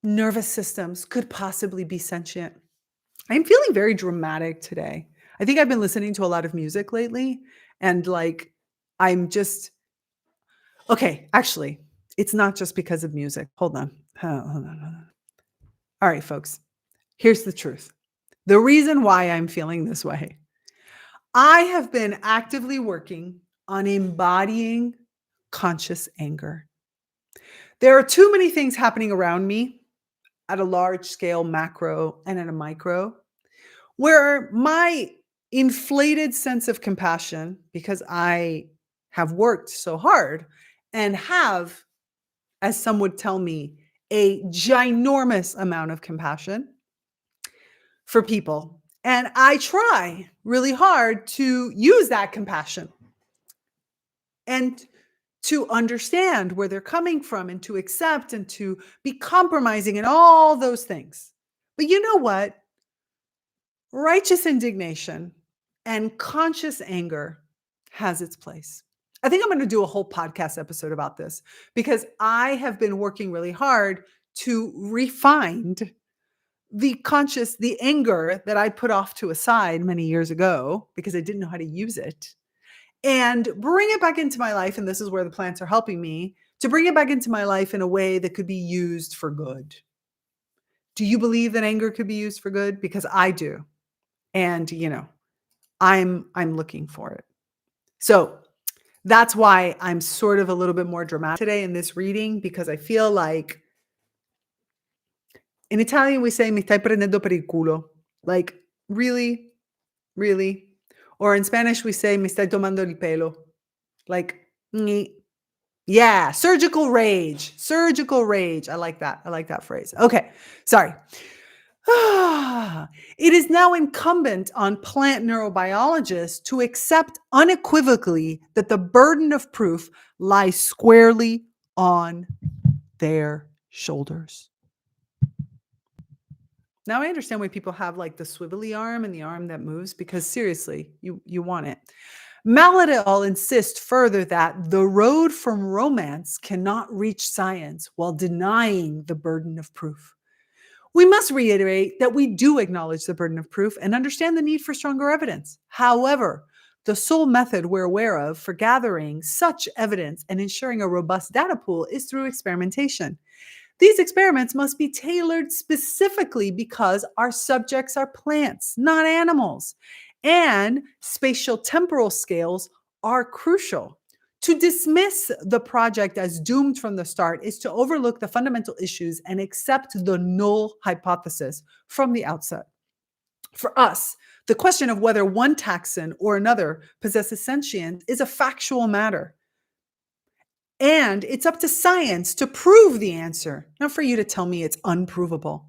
nervous systems could possibly be sentient? I'm feeling very dramatic today. I think I've been listening to a lot of music lately, and I'm just, okay, actually, it's not just because of music. Hold on. All right, folks, here's the truth. The reason why I'm feeling this way, I have been actively working on embodying conscious anger. There are too many things happening around me at a large scale, macro, and at a micro, where my inflated sense of compassion, because I have worked so hard and have, as some would tell me, a ginormous amount of compassion for people. And I try really hard to use that compassion and to understand where they're coming from and to accept and to be compromising and all those things. But you know what? Righteous indignation and conscious anger has its place. I think I'm going to do a whole podcast episode about this, because I have been working really hard to refine the anger that I put off to a side many years ago because I didn't know how to use it, and bring it back into my life. And this is where the plants are helping me to bring it back into my life in a way that could be used for good. Do you believe that anger could be used for good? Because I do. And, I'm looking for it. So that's why I'm sort of a little bit more dramatic today in this reading, because I feel like in Italian we say mi stai prendendo per il culo. Like, really? Really? Or in Spanish we say mi stai tomando el pelo. Like, yeah, surgical rage. Surgical rage. I like that. I like that phrase. Okay, sorry. It is now incumbent on plant neurobiologists to accept unequivocally that the burden of proof lies squarely on their shoulders. Now I understand why people have like the swivelly arm and the arm that moves, because seriously, you want it. Mallet et al. Insist further that the road from romance cannot reach science while denying the burden of proof. We must reiterate that we do acknowledge the burden of proof and understand the need for stronger evidence. However, the sole method we're aware of for gathering such evidence and ensuring a robust data pool is through experimentation. These experiments must be tailored specifically because our subjects are plants, not animals, and spatial temporal scales are crucial. To dismiss the project as doomed from the start is to overlook the fundamental issues and accept the null hypothesis from the outset. For us, the question of whether one taxon or another possesses sentience is a factual matter. And it's up to science to prove the answer, not for you to tell me it's unprovable.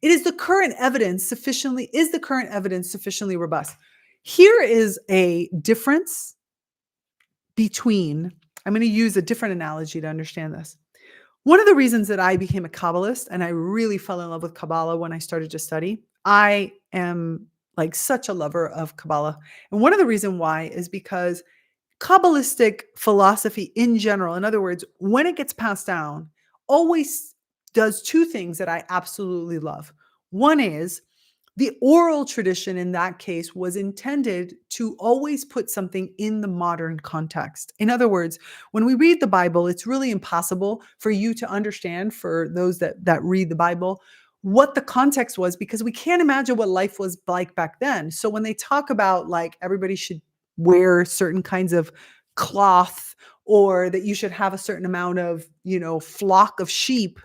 Is the current evidence sufficiently robust? Here is a difference between, I'm going to use a different analogy to understand this. One of the reasons that I became a Kabbalist and I really fell in love with Kabbalah when I started to study, I am like such a lover of Kabbalah. And one of the reasons why is because Kabbalistic philosophy in general, in other words, when it gets passed down, always does two things that I absolutely love. One is the oral tradition in that case was intended to always put something in the modern context. In other words, when we read the Bible, it's really impossible for you to understand, for those that read the Bible, what the context was, because we can't imagine what life was like back then. So when they talk about like everybody should wear certain kinds of cloth, or that you should have a certain amount of, flock of sheep,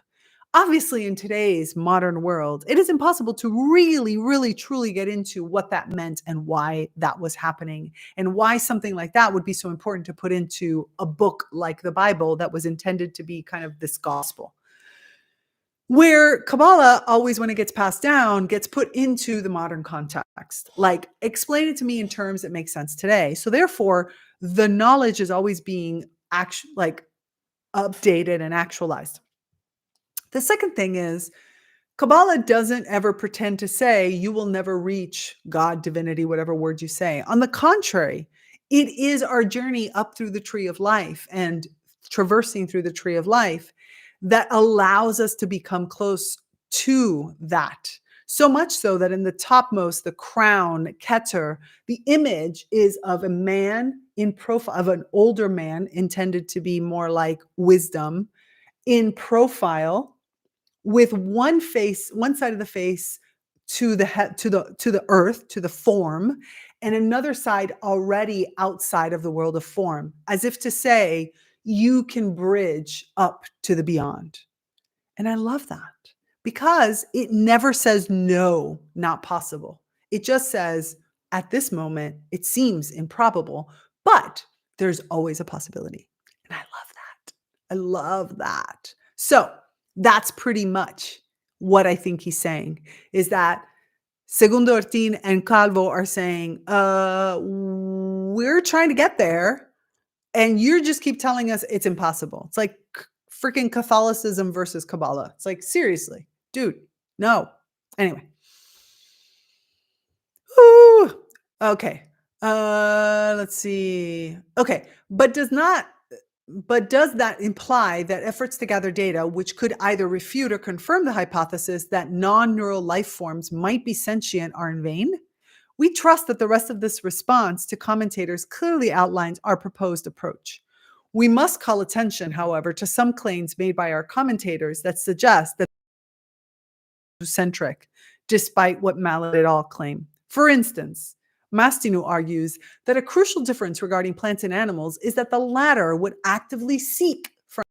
obviously in today's modern world, it is impossible to really, really, truly get into what that meant and why that was happening and why something like that would be so important to put into a book like the Bible that was intended to be kind of this gospel. Where Kabbalah always, when it gets passed down, gets put into the modern context. Like, explain it to me in terms that make sense today. So therefore, the knowledge is always being updated and actualized. The second thing is, Kabbalah doesn't ever pretend to say you will never reach God, divinity, whatever word you say. On the contrary, it is our journey up through the tree of life and traversing through the tree of life that allows us to become close to that. So much so that in the topmost, the crown, Keter, the image is of a man in profile, of an older man intended to be more like wisdom, in profile, with one side of the face to the earth, to the form, and another side already outside of the world of form, as if to say, you can bridge up to the beyond. And I love that because it never says no, not possible. It just says, at this moment, it seems improbable, but there's always a possibility. And I love that. I love that. So that's pretty much what I think he's saying, is that Segundo-Ortin and Calvo are saying, we're trying to get there, and you just keep telling us it's impossible. It's like freaking Catholicism versus Kabbalah. It's like, seriously, dude, no. Anyway. Ooh, okay. Let's see. Okay. But does that imply that efforts to gather data, which could either refute or confirm the hypothesis that non-neural life forms might be sentient, are in vain? We trust that the rest of this response to commentators clearly outlines our proposed approach. We must call attention, however, to some claims made by our commentators that suggest that centric, despite what Mallet et al. Claim. For instance, Mastinu argues that a crucial difference regarding plants and animals is that the latter would actively seek for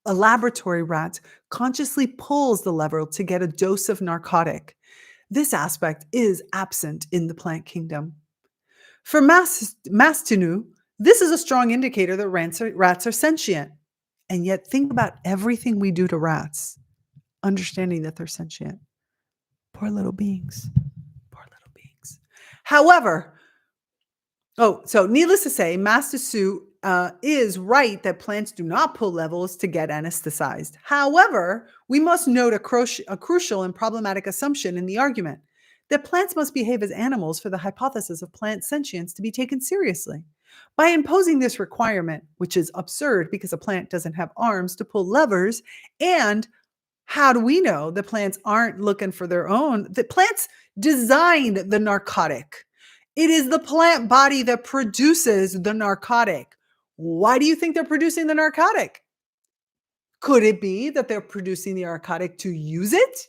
a laboratory rat consciously pulls the lever to get a dose of narcotic. This aspect is absent in the plant kingdom. For Mastinu, this is a strong indicator that rats are sentient. And yet think about everything we do to rats, understanding that they're sentient. Poor little beings. Poor little beings. However, so needless to say, Master Su is right that plants do not pull levels to get anesthetized. However, we must note a crucial and problematic assumption in the argument that plants must behave as animals for the hypothesis of plant sentience to be taken seriously. By imposing this requirement, which is absurd because a plant doesn't have arms to pull levers, and how do we know that plants aren't looking for their own? The plants designed the narcotic. It is the plant body that produces the narcotic. Why do you think they're producing the narcotic? Could it be that they're producing the narcotic to use it?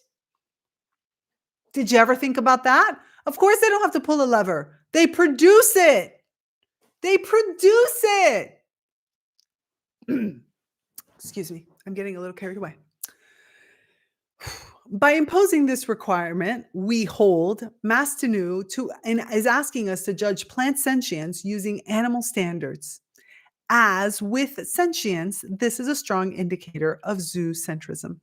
Did you ever think about that? Of course, they don't have to pull a lever. They produce it. They produce it. Excuse me. I'm getting a little carried away. By imposing this requirement, we hold Mastinu and is asking us to judge plant sentience using animal standards. As with sentience, this is a strong indicator of zoocentrism.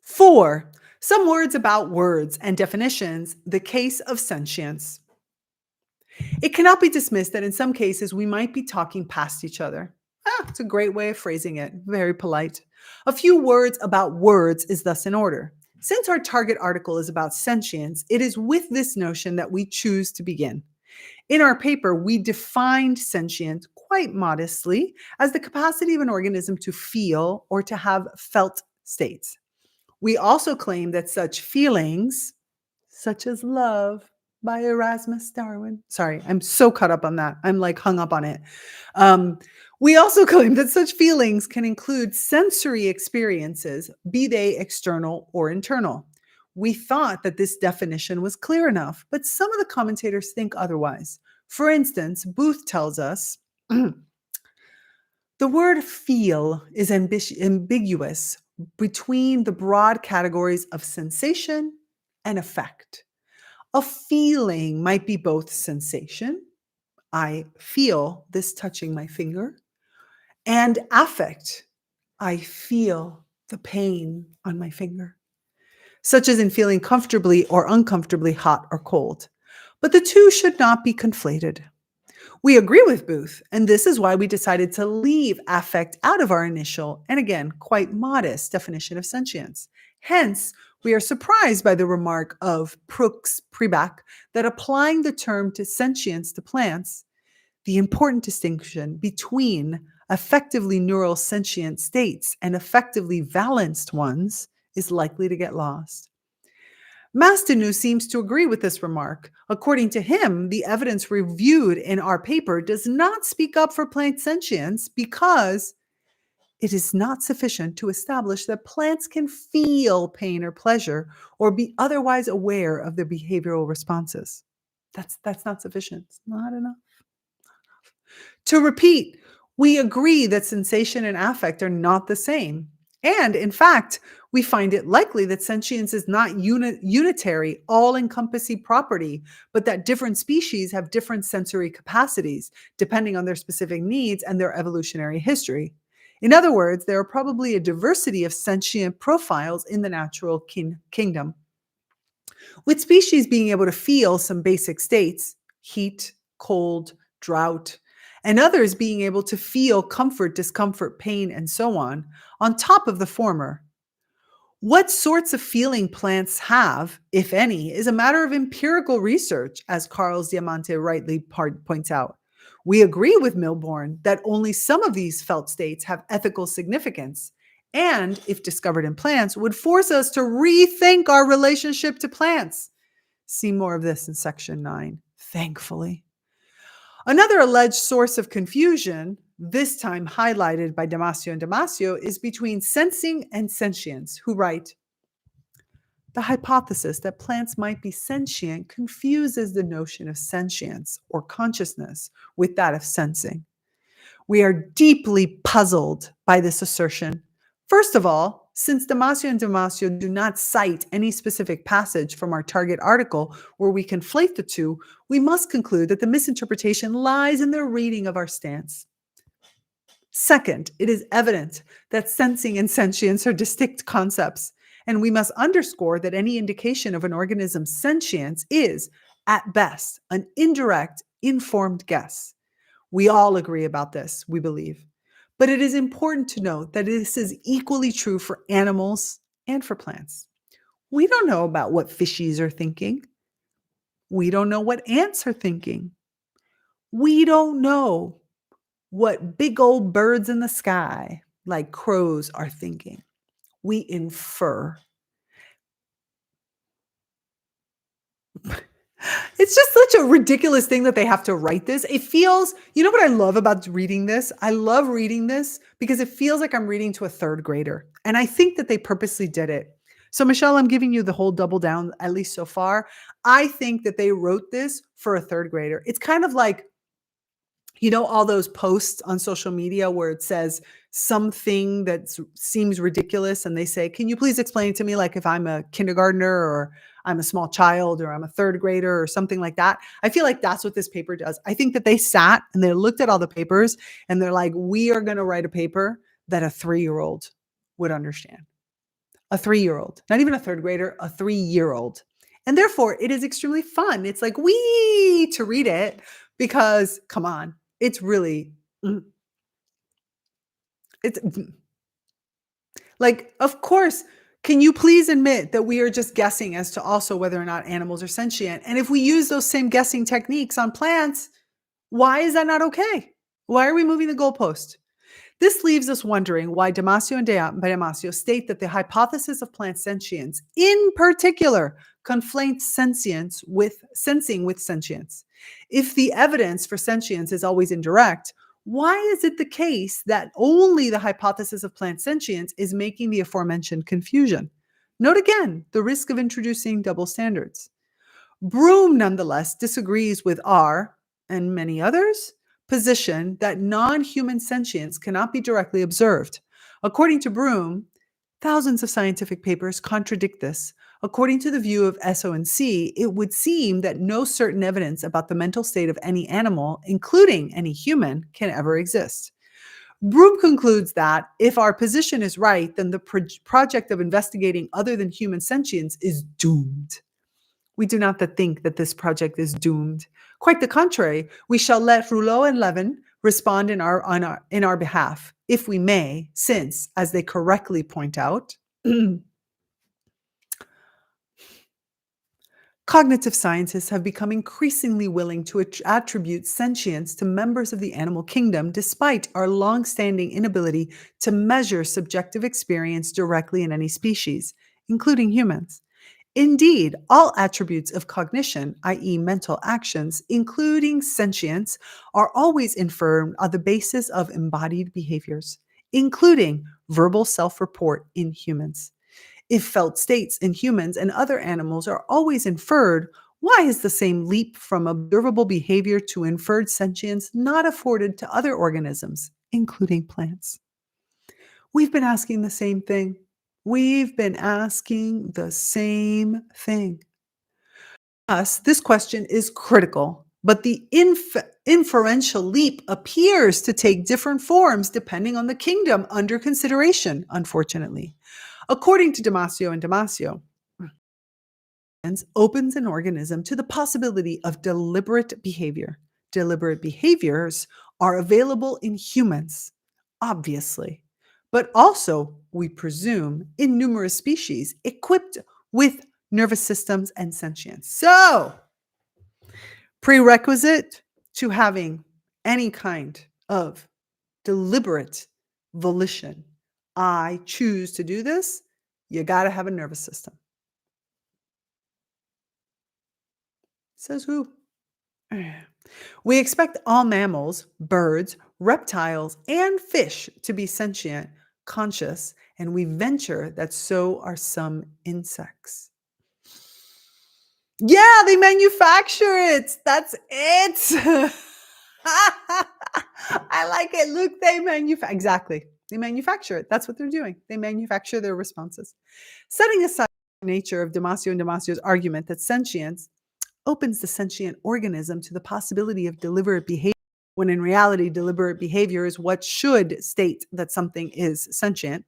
4. Some words about words and definitions, the case of sentience. It cannot be dismissed that in some cases we might be talking past each other. It's a great way of phrasing it, very polite. A few words about words is thus in order. Since our target article is about sentience, it is with this notion that we choose to begin. In our paper, we defined sentience quite modestly as the capacity of an organism to feel or to have felt states. We also claim that such feelings, such as love by Erasmus Darwin. Sorry, I'm so caught up on that. I'm like hung up on it. We also claim that such feelings can include sensory experiences, be they external or internal. We thought that this definition was clear enough, but some of the commentators think otherwise. For instance, Booth tells us, the word feel is ambiguous between the broad categories of sensation and affect. A feeling might be both sensation, I feel this touching my finger, and affect, I feel the pain on my finger, such as in feeling comfortably or uncomfortably hot or cold. But the two should not be conflated. We agree with Booth, and this is why we decided to leave affect out of our initial, and again, quite modest definition of sentience. Hence, we are surprised by the remark of Pribach that applying the term to sentience to plants, the important distinction between effectively neural sentient states and effectively valenced ones is likely to get lost. Mastinu seems to agree with this remark. According to him, the evidence reviewed in our paper does not speak up for plant sentience because it is not sufficient to establish that plants can feel pain or pleasure or be otherwise aware of their behavioral responses. That's not sufficient. It's not enough. To repeat, we agree that sensation and affect are not the same. And in fact, we find it likely that sentience is not unitary, all-encompassing property, but that different species have different sensory capacities, depending on their specific needs and their evolutionary history. In other words, there are probably a diversity of sentient profiles in the natural kingdom, with species being able to feel some basic states, heat, cold, drought, and others being able to feel comfort, discomfort, pain, and so on top of the former. What sorts of feeling plants have, if any, is a matter of empirical research, as Carl Diamante rightly points out. We agree with Milbourne that only some of these felt states have ethical significance, and, if discovered in plants, would force us to rethink our relationship to plants. See more of this in section 9, thankfully. Another alleged source of confusion, this time highlighted by Damasio and Damasio, is between sensing and sentience, who write, the hypothesis that plants might be sentient confuses the notion of sentience or consciousness with that of sensing. We are deeply puzzled by this assertion. First of all, since Damasio and Damasio do not cite any specific passage from our target article where we conflate the two, we must conclude that the misinterpretation lies in their reading of our stance. Second, it is evident that sensing and sentience are distinct concepts, and we must underscore that any indication of an organism's sentience is, at best, an indirect, informed guess. We all agree about this, we believe. But it is important to note that this is equally true for animals and for plants. We don't know about what fishies are thinking. We don't know what ants are thinking. We don't know what big old birds in the sky, like crows, are thinking. We infer. It's just such a ridiculous thing that they have to write this. It feels, you know what I love about reading this? I love reading this because it feels like I'm reading to a third grader. And I think that they purposely did it. So, Michelle, I'm giving you the whole double down, at least so far. I think that they wrote this for a third grader. It's kind of like, you know, all those posts on social media where it says something that seems ridiculous and they say, can you please explain it to me? Like if I'm a kindergartner or I'm a small child or I'm a third grader or something like that. I feel like that's what this paper does. I think that they sat and they looked at all the papers and they're like, we are going to write a paper that a 3-year-old would understand. A 3-year-old, not even a third grader, a 3-year-old. And therefore it is extremely fun. It's like we to read it because come on, it's really, it's like, of course, can you please admit that we are just guessing as to also whether or not animals are sentient? And if we use those same guessing techniques on plants, why is that not okay? Why are we moving the goalpost? This leaves us wondering why Damasio and Damasio state that the hypothesis of plant sentience, in particular, conflates sensing with sentience. If the evidence for sentience is always indirect, why is it the case that only the hypothesis of plant sentience is making the aforementioned confusion? Note again the risk of introducing double standards. Broom, nonetheless, disagrees with our, and many others, position that non-human sentience cannot be directly observed. According to Broom, thousands of scientific papers contradict this. According to the view of SO&C, it would seem that no certain evidence about the mental state of any animal, including any human, can ever exist. Broom concludes that if our position is right, then the project of investigating other than human sentience is doomed. We do not think that this project is doomed. Quite the contrary, we shall let Rouleau and Levin respond in our behalf, if we may, since, as they correctly point out, cognitive scientists have become increasingly willing to attribute sentience to members of the animal kingdom, despite our long-standing inability to measure subjective experience directly in any species, including humans. Indeed, all attributes of cognition, i.e., mental actions, including sentience, are always inferred on the basis of embodied behaviors, including verbal self-report in humans. If felt states in humans and other animals are always inferred, why is the same leap from observable behavior to inferred sentience not afforded to other organisms, including plants? We've been asking the same thing. We've been asking the same thing. Us, this question is critical, but the inferential leap appears to take different forms depending on the kingdom under consideration, unfortunately. According to Damasio and Damasio, opens an organism to the possibility of deliberate behavior. Deliberate behaviors are available in humans, obviously, but also, we presume, in numerous species equipped with nervous systems and sentience. So, prerequisite to having any kind of deliberate volition, I choose to do this, you got to have a nervous system. Says who? We expect all mammals, birds, reptiles, and fish to be sentient, conscious, and we venture that so are some insects. Yeah, they manufacture it. That's it. I like it. Look, they manufacture. Exactly. They manufacture it. That's what they're doing. They manufacture their responses. Setting aside the nature of Damasio and Damasio's argument that sentience opens the sentient organism to the possibility of deliberate behavior, when in reality, deliberate behavior is what should state that something is sentient.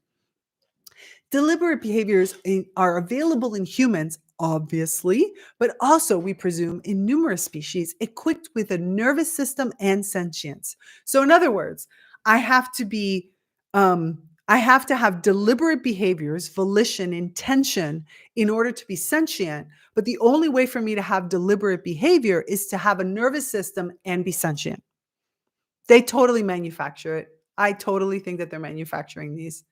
Deliberate behaviors are available in humans, obviously, but also, we presume, in numerous species equipped with a nervous system and sentience. So, in other words, I have to be, I have to have deliberate behaviors, volition, intention in order to be sentient. But the only way for me to have deliberate behavior is to have a nervous system and be sentient. They totally manufacture it. I totally think that they're manufacturing these.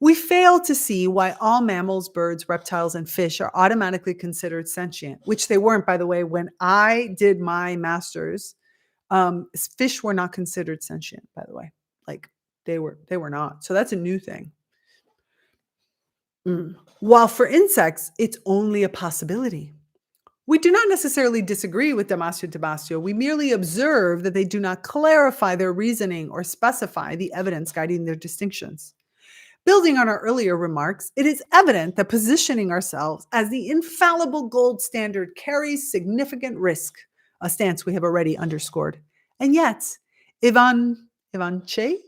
We fail to see why all mammals, birds, reptiles, and fish are automatically considered sentient, which they weren't, by the way. When I did my master's, fish were not considered sentient, by the way. Like they were not. So that's a new thing. While for insects, it's only a possibility. We do not necessarily disagree with Damasio Damasio. We merely observe that they do not clarify their reasoning or specify the evidence guiding their distinctions. Building on our earlier remarks, it is evident that positioning ourselves as the infallible gold standard carries significant risk, a stance we have already underscored. And yet, Ivan K.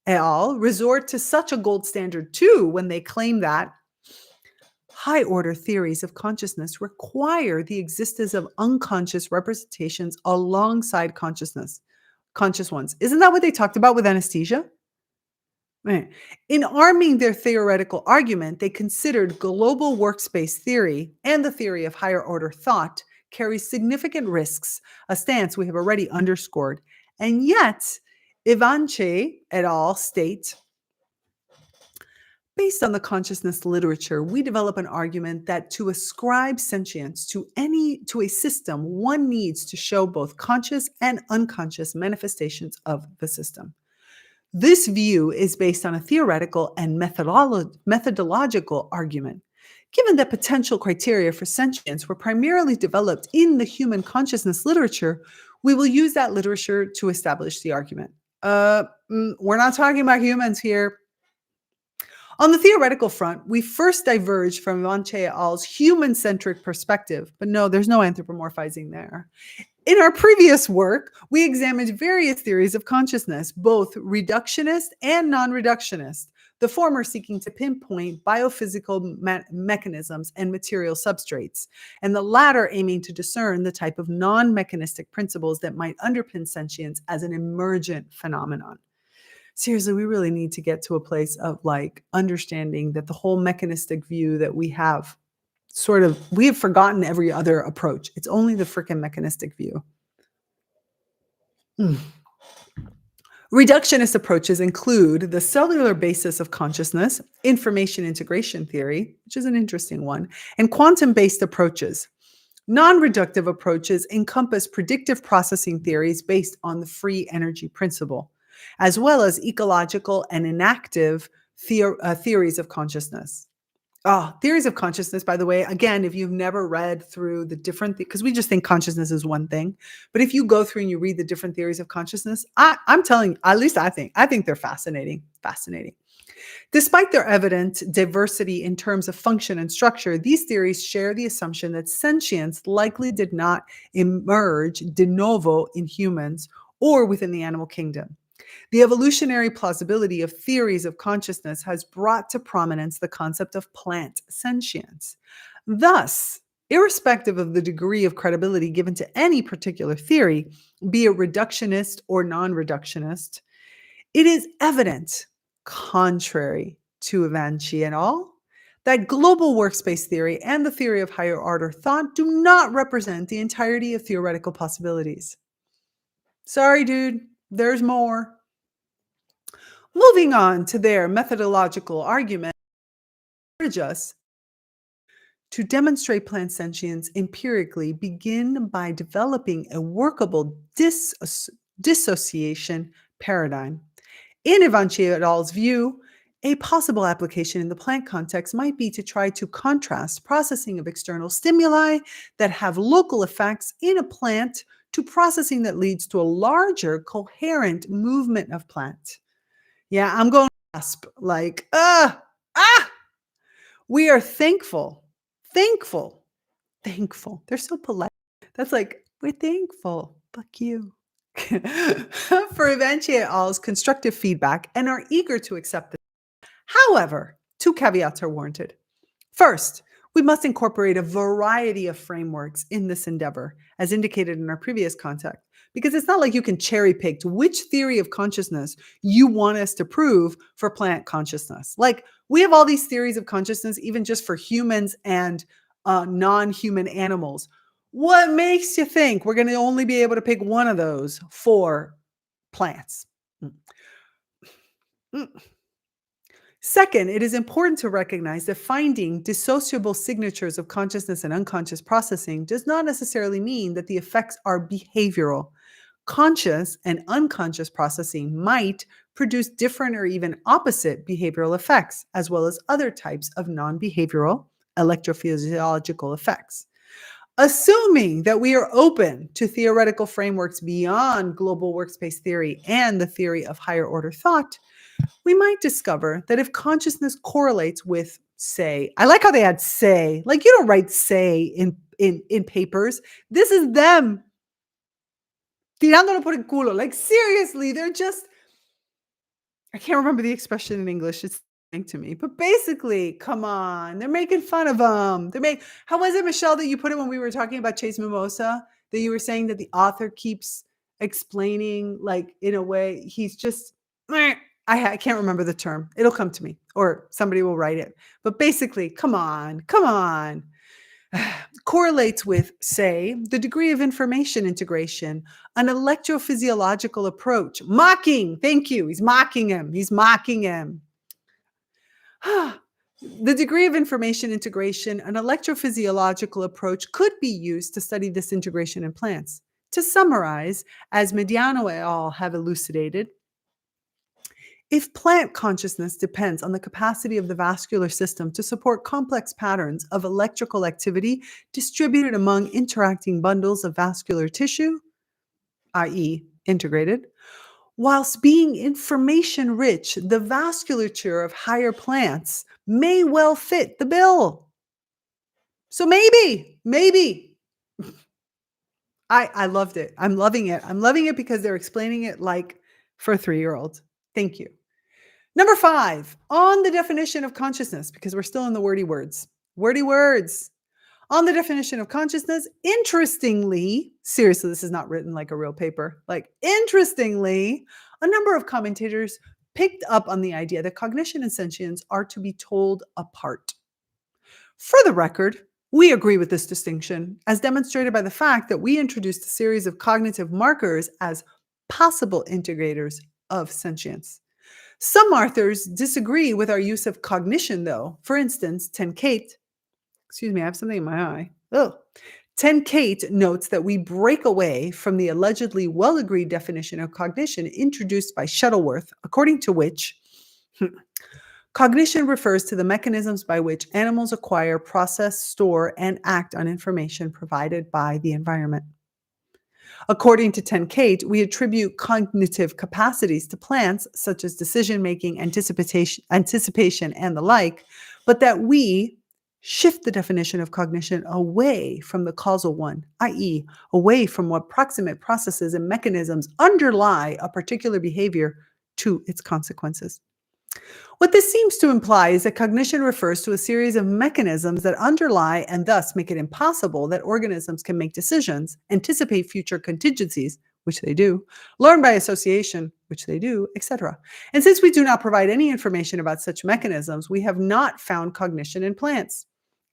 et al. Resort to such a gold standard too when they claim that high order theories of consciousness require the existence of unconscious representations alongside conscious ones. Isn't that what they talked about with anesthesia? Right. In arming their theoretical argument, they considered global workspace theory and the theory of higher order thought carries significant risks, a stance we have already underscored. And yet, Ivanche et al. State, based on the consciousness literature, we develop an argument that to ascribe sentience to a system, one needs to show both conscious and unconscious manifestations of the system. This view is based on a theoretical and methodological argument. Given that potential criteria for sentience were primarily developed in the human consciousness literature, we will use that literature to establish the argument. We're not talking about humans here. On the theoretical front, we first diverged from Vanche et al.'s human-centric perspective, but no, there's no anthropomorphizing there. In our previous work, we examined various theories of consciousness, both reductionist and non-reductionist, the former seeking to pinpoint biophysical mechanisms and material substrates, and the latter aiming to discern the type of non-mechanistic principles that might underpin sentience as an emergent phenomenon. Seriously, we really need to get to a place of like understanding that the whole mechanistic view that we have we have forgotten every other approach. It's only the freaking mechanistic view. Reductionist approaches include the cellular basis of consciousness, information integration theory, which is an interesting one, and quantum-based approaches. Non-reductive approaches encompass predictive processing theories based on the free energy principle, as well as ecological and inactive theories of consciousness. Theories of consciousness, by the way, again, if you've never read through the different, because we just think consciousness is one thing, but if you go through and you read the different theories of consciousness, I'm telling you, at least I think they're fascinating. Despite their evident diversity in terms of function and structure, these theories share the assumption that sentience likely did not emerge de novo in humans or within the animal kingdom. The evolutionary plausibility of theories of consciousness has brought to prominence the concept of plant sentience. Thus, irrespective of the degree of credibility given to any particular theory, be it reductionist or non-reductionist, it is evident, contrary to Ivanchi et al., that global workspace theory and the theory of higher order thought do not represent the entirety of theoretical possibilities. Sorry, dude, there's more. Moving on to their methodological argument, urge us To demonstrate plant sentience empirically, begin by developing a workable dissociation paradigm. In Ivanchi et al.'s view, a possible application in the plant context might be to try to contrast processing of external stimuli that have local effects in a plant to processing that leads to a larger, coherent movement of plant. Yeah, I'm going to gasp like, we are thankful, thankful, thankful. They're so polite. That's like, we're thankful. Fuck you. For Ivanchi et al.'s constructive feedback and are eager to accept it. However, two caveats are warranted. First, we must incorporate a variety of frameworks in this endeavor, as indicated in our previous contact, because it's not like you can cherry pick which theory of consciousness you want us to prove for plant consciousness. Like, we have all these theories of consciousness, even just for humans and non-human animals. What makes you think we're going to only be able to pick one of those for plants? Second, it is important to recognize that finding dissociable signatures of consciousness and unconscious processing does not necessarily mean that the effects are behavioral. Conscious and unconscious processing might produce different or even opposite behavioral effects, as well as other types of non-behavioral electrophysiological effects. Assuming that we are open to theoretical frameworks beyond global workspace theory and the theory of higher order thought, we might discover that if consciousness correlates with, say, I like how they add say, like you don't write say in papers. This is them tirándolo por el culo. Like seriously, they're just, I can't remember the expression in English. It's to me, but basically, come on, they're making fun of them. How was it, Michelle, that you put it when we were talking about Chase Mimosa, that you were saying that the author keeps explaining, like, in a way, he's just, I can't remember the term. It'll come to me or somebody will write it. But basically, come on. Correlates with, say, the degree of information integration, an electrophysiological approach. Mocking. Thank you. He's mocking him. The degree of information integration, an electrophysiological approach could be used to study this integration in plants. To summarize, as Mediano et al. Have elucidated, if plant consciousness depends on the capacity of the vascular system to support complex patterns of electrical activity distributed among interacting bundles of vascular tissue, i.e., integrated, whilst being information rich, the vasculature of higher plants may well fit the bill. So maybe. I loved it. I'm loving it. I'm loving it because they're explaining it like for a 3-year-old. Thank you. Number 5, on the definition of consciousness, because we're still in the wordy words. On the definition of consciousness, interestingly, seriously, this is not written like a real paper. Like, interestingly, a number of commentators picked up on the idea that cognition and sentience are to be told apart. For the record, we agree with this distinction, as demonstrated by the fact that we introduced a series of cognitive markers as possible integrators of sentience. Some authors disagree with our use of cognition, though. For instance, Thicket, excuse me, I have something in my eye. Thicket notes that we break away from the allegedly well-agreed definition of cognition introduced by Shuttleworth, according to which cognition refers to the mechanisms by which animals acquire, process, store, and act on information provided by the environment. According to Thicket, we attribute cognitive capacities to plants, such as decision-making, anticipation, and the like, but that we shift the definition of cognition away from the causal one, i.e., away from what proximate processes and mechanisms underlie a particular behavior to its consequences. What this seems to imply is that cognition refers to a series of mechanisms that underlie and thus make it impossible that organisms can make decisions, anticipate future contingencies, which they do, learn by association, which they do, etc. And since we do not provide any information about such mechanisms, we have not found cognition in plants.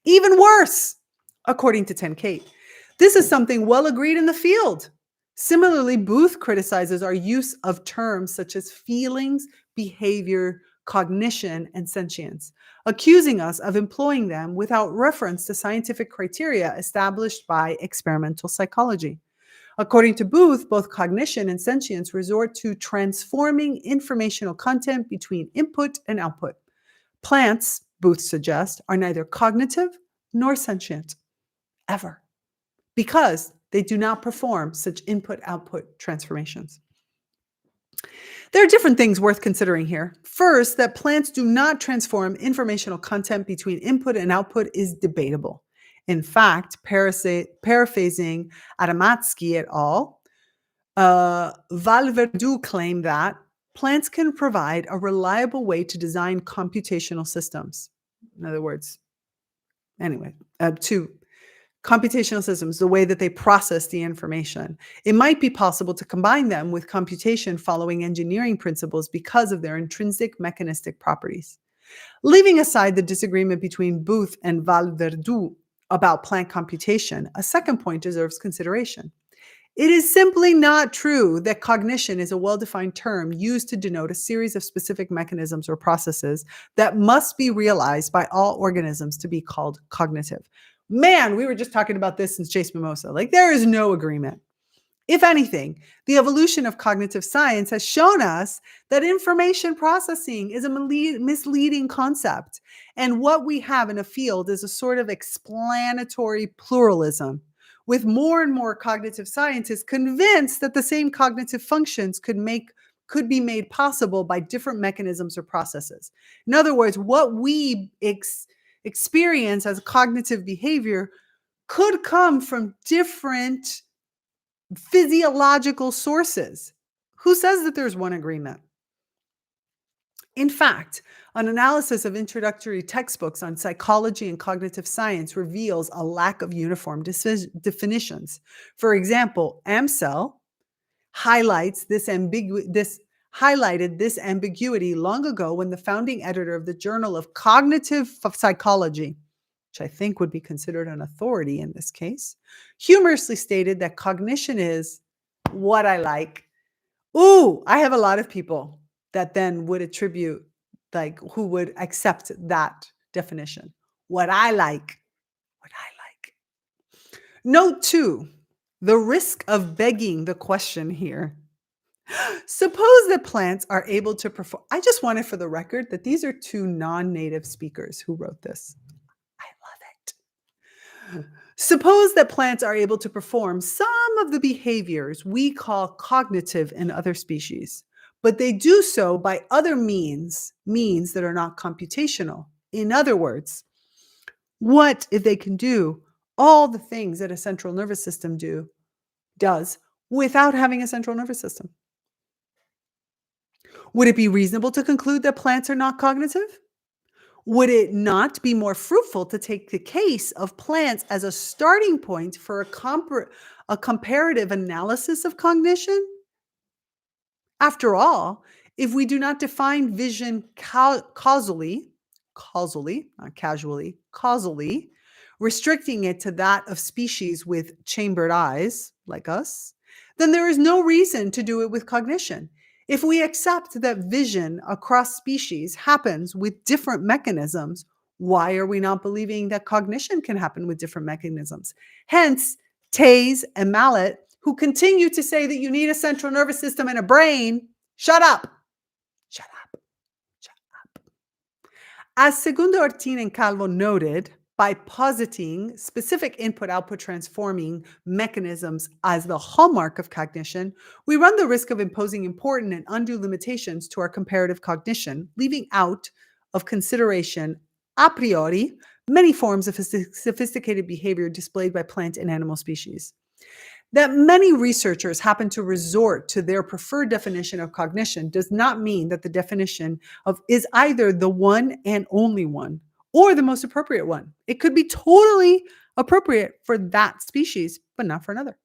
Even worse, according to Thicket, this is something well agreed in the field. Similarly, Booth criticizes our use of terms such as feelings, behavior, cognition, and sentience, accusing us of employing them without reference to scientific criteria established by experimental psychology. According to Booth, both cognition and sentience resort to transforming informational content between input and output. Plants, Booth suggests, are neither cognitive nor sentient, ever, because they do not perform such input-output transformations. There are different things worth considering here. First, that plants do not transform informational content between input and output is debatable. In fact, paraphrasing Adamatsky et al., Valverdu claimed that plants can provide a reliable way to design computational systems. In other words, to computational systems, the way that they process the information. It might be possible to combine them with computation following engineering principles because of their intrinsic mechanistic properties. Leaving aside the disagreement between Booth and Valverdu about plant computation, a second point deserves consideration. It is simply not true that cognition is a well-defined term used to denote a series of specific mechanisms or processes that must be realized by all organisms to be called cognitive. Man, we were just talking about this in Chase Mimosa. Like, there is no agreement. If anything, the evolution of cognitive science has shown us that information processing is a misleading concept. And what we have in a field is a sort of explanatory pluralism, with more and more cognitive scientists convinced that the same cognitive functions could be made possible by different mechanisms or processes. In other words, what we experience as cognitive behavior could come from different physiological sources. Who says that there's one agreement? In fact, an analysis of introductory textbooks on psychology and cognitive science reveals a lack of uniform definitions. For example, Amsel highlighted this ambiguity long ago when the founding editor of the Journal of Cognitive Psychology, which I think would be considered an authority in this case, humorously stated that cognition is what I like. Ooh, I have a lot of people that then would attribute, who would accept that definition. What I like. Note 2, the risk of begging the question here. Suppose that plants are able to perform. I just wanted for the record that these are 2 non-native speakers who wrote this. I love it. Suppose that plants are able to perform some of the behaviors we call cognitive in other species, but they do so by other means that are not computational. In other words, what if they can do all the things that a central nervous system does without having a central nervous system? Would it be reasonable to conclude that plants are not cognitive? Would it not be more fruitful to take the case of plants as a starting point for a comparative analysis of cognition? After all, if we do not define vision causally, not casually, causally, restricting it to that of species with chambered eyes, like us, then there is no reason to do it with cognition. If we accept that vision across species happens with different mechanisms, why are we not believing that cognition can happen with different mechanisms? Hence, Tays and Mallet, who continue to say that you need a central nervous system and a brain, shut up. Shut up. Shut up. As Segundo-Ortin Calvo noted, by positing specific input-output transforming mechanisms as the hallmark of cognition, we run the risk of imposing important and undue limitations to our comparative cognition, leaving out of consideration a priori many forms of sophisticated behavior displayed by plant and animal species. That many researchers happen to resort to their preferred definition of cognition does not mean that the definition is either the one and only one, or the most appropriate one. It could be totally appropriate for that species, but not for another.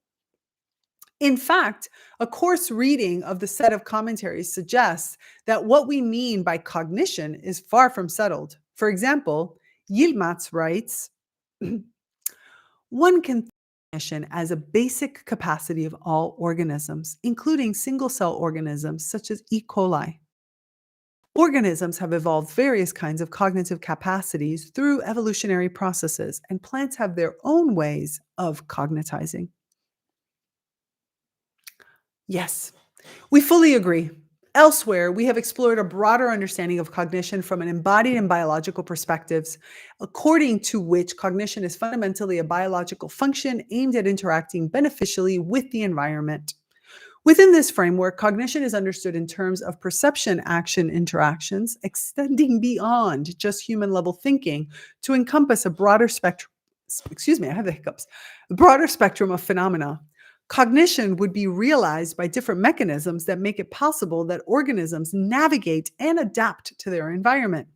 In fact, a course reading of the set of commentaries suggests that what we mean by cognition is far from settled. For example, Yilmaz writes, one can think of cognition as a basic capacity of all organisms, including single-cell organisms such as E. coli. Organisms have evolved various kinds of cognitive capacities through evolutionary processes, and plants have their own ways of cognitizing. Yes, we fully agree. Elsewhere, we have explored a broader understanding of cognition from an embodied and biological perspectives, according to which cognition is fundamentally a biological function aimed at interacting beneficially with the environment. Within this framework, cognition is understood in terms of perception action interactions, extending beyond just human level thinking to encompass a broader spectrum. Excuse me, I have the hiccups. A broader spectrum of phenomena. Cognition would be realized by different mechanisms that make it possible that organisms navigate and adapt to their environment.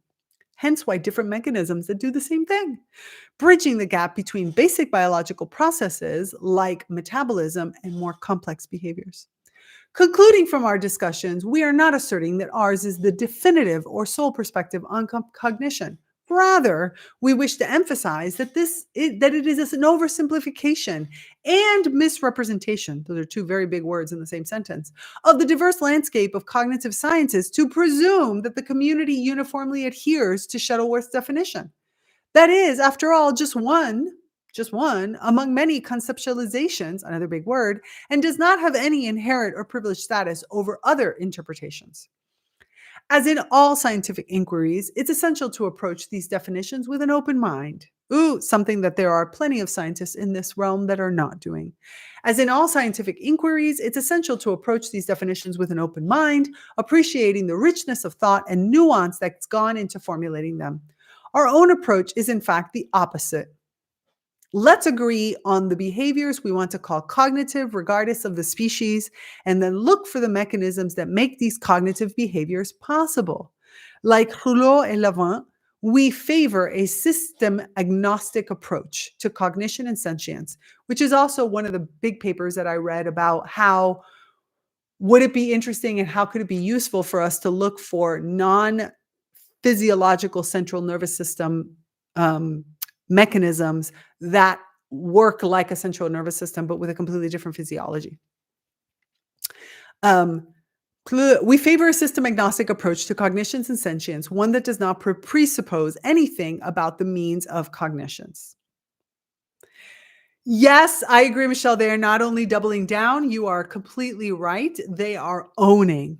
Hence, why different mechanisms that do the same thing, bridging the gap between basic biological processes like metabolism and more complex behaviors. Concluding from our discussions, we are not asserting that ours is the definitive or sole perspective on cognition. Rather, we wish to emphasize that that it is an oversimplification and misrepresentation, those are two very big words in the same sentence, of the diverse landscape of cognitive sciences to presume that the community uniformly adheres to Shuttleworth's definition. That is, after all, just one among many conceptualizations, another big word, and does not have any inherent or privileged status over other interpretations. As in all scientific inquiries, it's essential to approach these definitions with an open mind. Ooh, something that there are plenty of scientists in this realm that are not doing. As in all scientific inquiries, it's essential to approach these definitions with an open mind, appreciating the richness of thought and nuance that's gone into formulating them. Our own approach is, in fact, the opposite. Let's agree on the behaviors we want to call cognitive, regardless of the species, and then look for the mechanisms that make these cognitive behaviors possible. Like Rouleau and Lavant, we favor a system agnostic approach to cognition and sentience, which is also one of the big papers that I read about how would it be interesting and how could it be useful for us to look for non-physiological central nervous system mechanisms that work like a central nervous system, but with a completely different physiology. We favor a system agnostic approach to cognitions and sentience, one that does not presuppose anything about the means of cognitions. Yes, I agree, Michelle. They are not only doubling down, you are completely right. They are owning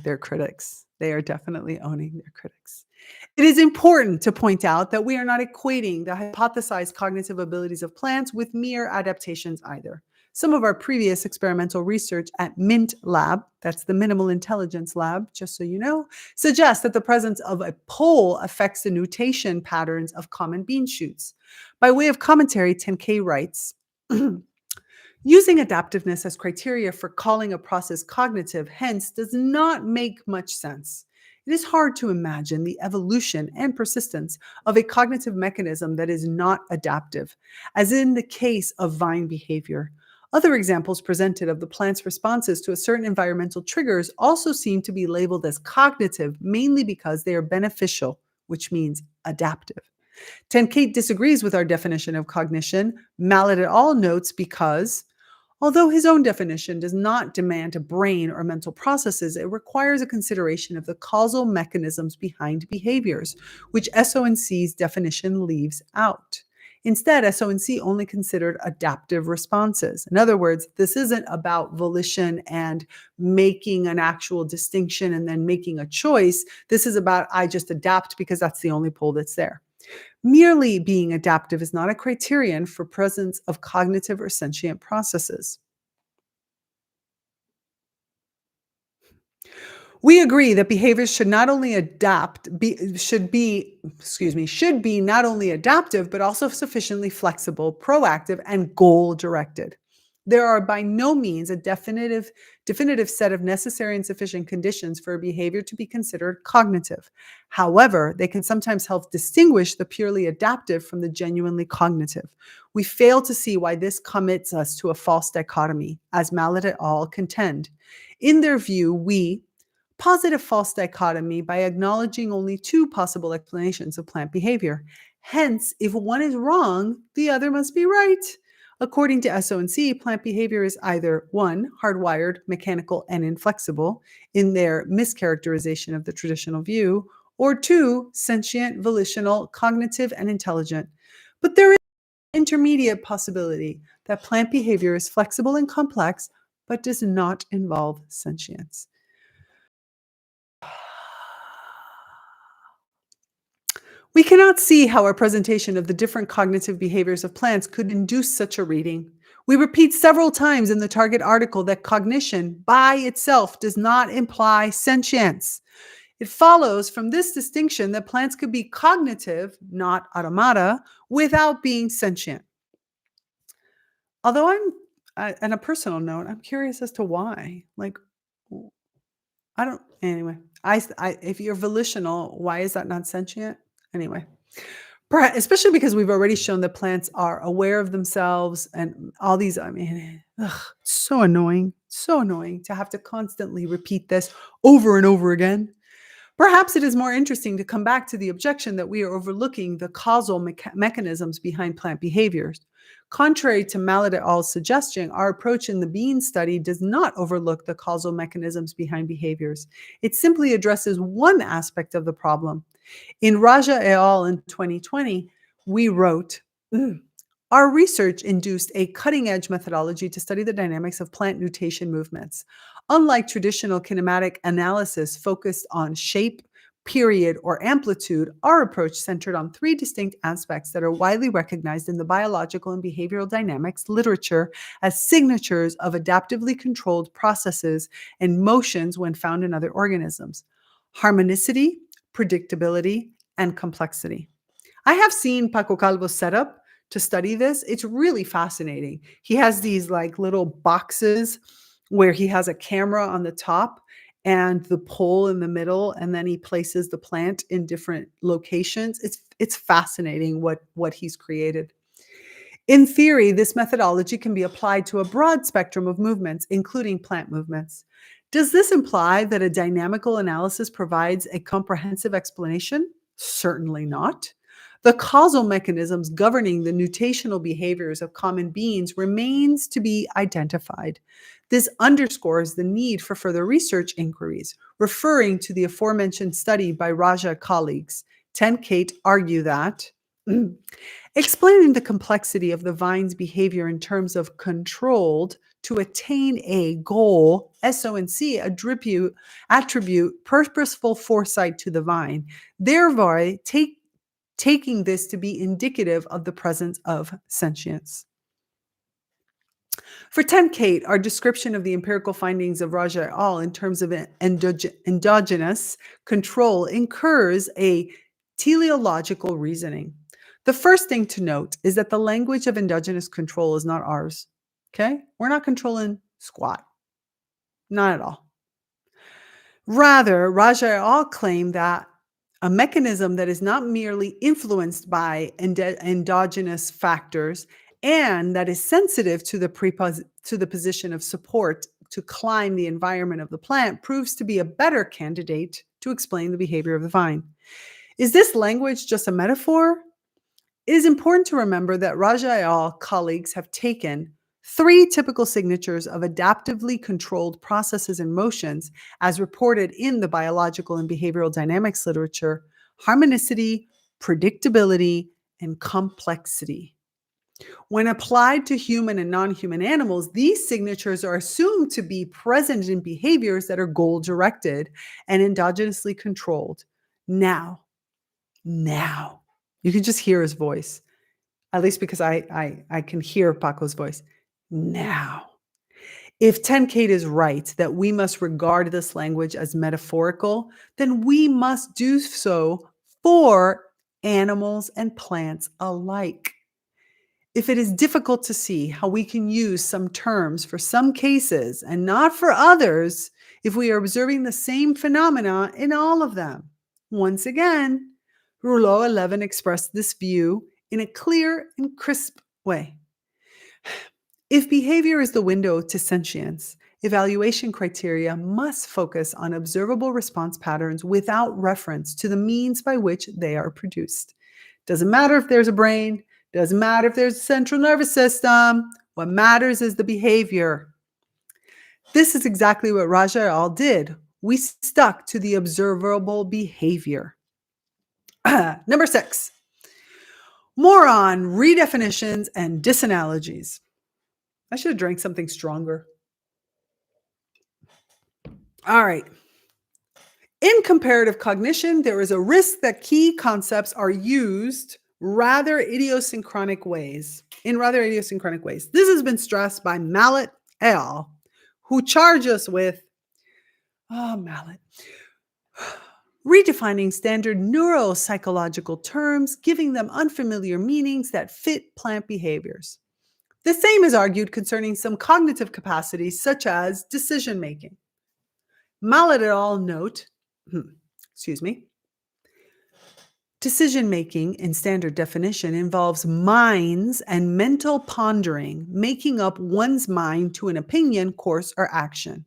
their critics. They are definitely owning their critics. It is important to point out that we are not equating the hypothesized cognitive abilities of plants with mere adaptations either. Some of our previous experimental research at MINT Lab, that's the Minimal Intelligence Lab, just so you know, suggests that the presence of a pole affects the nutation patterns of common bean shoots. By way of commentary, 10K writes, using adaptiveness as criteria for calling a process cognitive, hence, does not make much sense. It is hard to imagine the evolution and persistence of a cognitive mechanism that is not adaptive, as in the case of vine behavior. Other examples presented of the plant's responses to a certain environmental triggers also seem to be labeled as cognitive, mainly because they are beneficial, which means adaptive. 10K disagrees with our definition of cognition. Mallet et al. Notes because, although his own definition does not demand a brain or mental processes, it requires a consideration of the causal mechanisms behind behaviors, which SO&C's definition leaves out. Instead, SO&C only considered adaptive responses. In other words, this isn't about volition and making an actual distinction and then making a choice. This is about, I just adapt because that's the only pole that's there. Merely being adaptive is not a criterion for presence of cognitive or sentient processes. We agree that behaviors should not only should be not only adaptive, but also sufficiently flexible, proactive, and goal-directed. There are by no means a definitive set of necessary and sufficient conditions for a behavior to be considered cognitive. However, they can sometimes help distinguish the purely adaptive from the genuinely cognitive. We fail to see why this commits us to a false dichotomy, as Mallet et al. Contend. In their view, we posit a false dichotomy by acknowledging only two possible explanations of plant behavior. Hence, if one is wrong, the other must be right. According to SO&C, plant behavior is either 1, hardwired, mechanical, and inflexible in their mischaracterization of the traditional view, or 2, sentient, volitional, cognitive, and intelligent. But there is an intermediate possibility that plant behavior is flexible and complex, but does not involve sentience. We cannot see how our presentation of the different cognitive behaviors of plants could induce such a reading. We repeat several times in the target article that cognition by itself does not imply sentience. It follows from this distinction that plants could be cognitive, not automata, without being sentient. Although on a personal note, I'm curious as to why. Like, I don't, anyway, if you're volitional, why is that not sentient? Anyway. Especially because we've already shown that plants are aware of themselves and all these, I mean, so annoying to have to constantly repeat this over and over again. Perhaps it is more interesting to come back to the objection that we are overlooking the causal mechanisms behind plant behaviors. Contrary to Mallet et al.'s suggestion, our approach in the bean study does not overlook the causal mechanisms behind behaviors. It simply addresses one aspect of the problem. In Raja et al. In 2020, we wrote, our research induced a cutting-edge methodology to study the dynamics of plant nutation movements. Unlike traditional kinematic analysis focused on shape, period, or amplitude, our approach centered on 3 distinct aspects that are widely recognized in the biological and behavioral dynamics literature as signatures of adaptively controlled processes and motions when found in other organisms: harmonicity, predictability, and complexity. I have seen Paco Calvo's setup to study this. It's really fascinating. He has these like little boxes where he has a camera on the top and the pole in the middle, and then he places the plant in different locations. It's fascinating what he's created. In theory, this methodology can be applied to a broad spectrum of movements, including plant movements. Does this imply that a dynamical analysis provides a comprehensive explanation? Certainly not. The causal mechanisms governing the nutational behaviors of common beings remains to be identified. This underscores the need for further research inquiries, referring to the aforementioned study by Raja colleagues. Thicket argue that explaining the complexity of the vine's behavior in terms of controlled to attain a goal, SO&C attribute purposeful foresight to the vine, thereby taking this to be indicative of the presence of sentience. For Thicket, our description of the empirical findings of Raja et al. In terms of endogenous control incurs a teleological reasoning. The first thing to note is that the language of endogenous control is not ours. Okay? We're not controlling squat. Not at all. Rather, Raja et al. Claim that a mechanism that is not merely influenced by endogenous factors and that is sensitive to the position of support to climb the environment of the plant proves to be a better candidate to explain the behavior of the vine. Is this language just a metaphor? It is important to remember that Raja et al. Colleagues have taken 3 typical signatures of adaptively controlled processes and motions as reported in the biological and behavioral dynamics literature: harmonicity, predictability, and complexity. When applied to human and non-human animals, these signatures are assumed to be present in behaviors that are goal-directed and endogenously controlled. Now, you can just hear his voice, at least because I can hear Paco's voice. Now, if Thicket is right that we must regard this language as metaphorical, then we must do so for animals and plants alike. If it is difficult to see how we can use some terms for some cases and not for others, if we are observing the same phenomena in all of them. Once again, Rouleau 11 expressed this view in a clear and crisp way. If behavior is the window to sentience, evaluation criteria must focus on observable response patterns without reference to the means by which they are produced. Doesn't matter if there's a brain, Doesn't matter if there's a central nervous system. What matters is the behavior. This is exactly what Raja et al. Did. We stuck to the observable behavior. Number 6. More on redefinitions and disanalogies. I should have drank something stronger. All right. In comparative cognition, there is a risk that key concepts are used in rather idiosyncratic ways. This has been stressed by Mallet et al., who charge us with, Mallet, redefining standard neuropsychological terms, giving them unfamiliar meanings that fit plant behaviors. The same is argued concerning some cognitive capacities, such as decision making. Mallet et al. Note, decision making in standard definition involves minds and mental pondering, making up one's mind to an opinion, course, or action.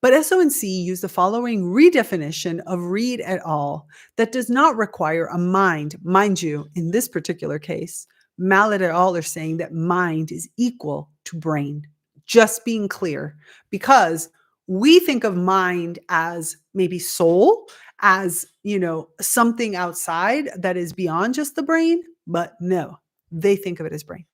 But SO&C used the following redefinition of Reed et al. That does not require a mind. Mind you, in this particular case, Mallet et al. Are saying that mind is equal to brain. Just being clear, because we think of mind as maybe soul, as, something outside that is beyond just the brain, but no, they think of it as brain.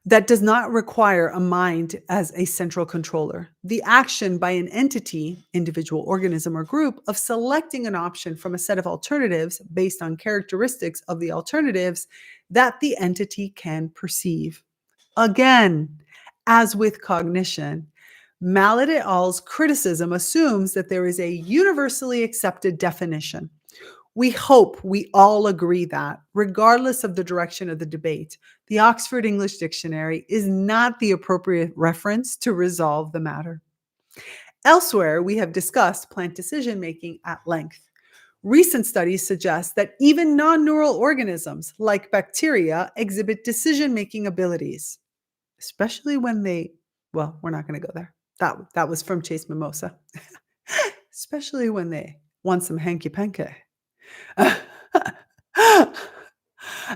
That does not require a mind as a central controller. The action by an entity, individual, organism, or group of selecting an option from a set of alternatives based on characteristics of the alternatives that the entity can perceive. Again, as with cognition, Mallet et al.'s criticism assumes that there is a universally accepted definition. We hope we all agree that, regardless of the direction of the debate, the Oxford English Dictionary is not the appropriate reference to resolve the matter. Elsewhere, we have discussed plant decision-making at length. Recent studies suggest that even non-neural organisms, like bacteria, exhibit decision-making abilities, especially when they, well, we're not going to go there. That was from Chase Mimosa. Especially when they want some hanky-panky.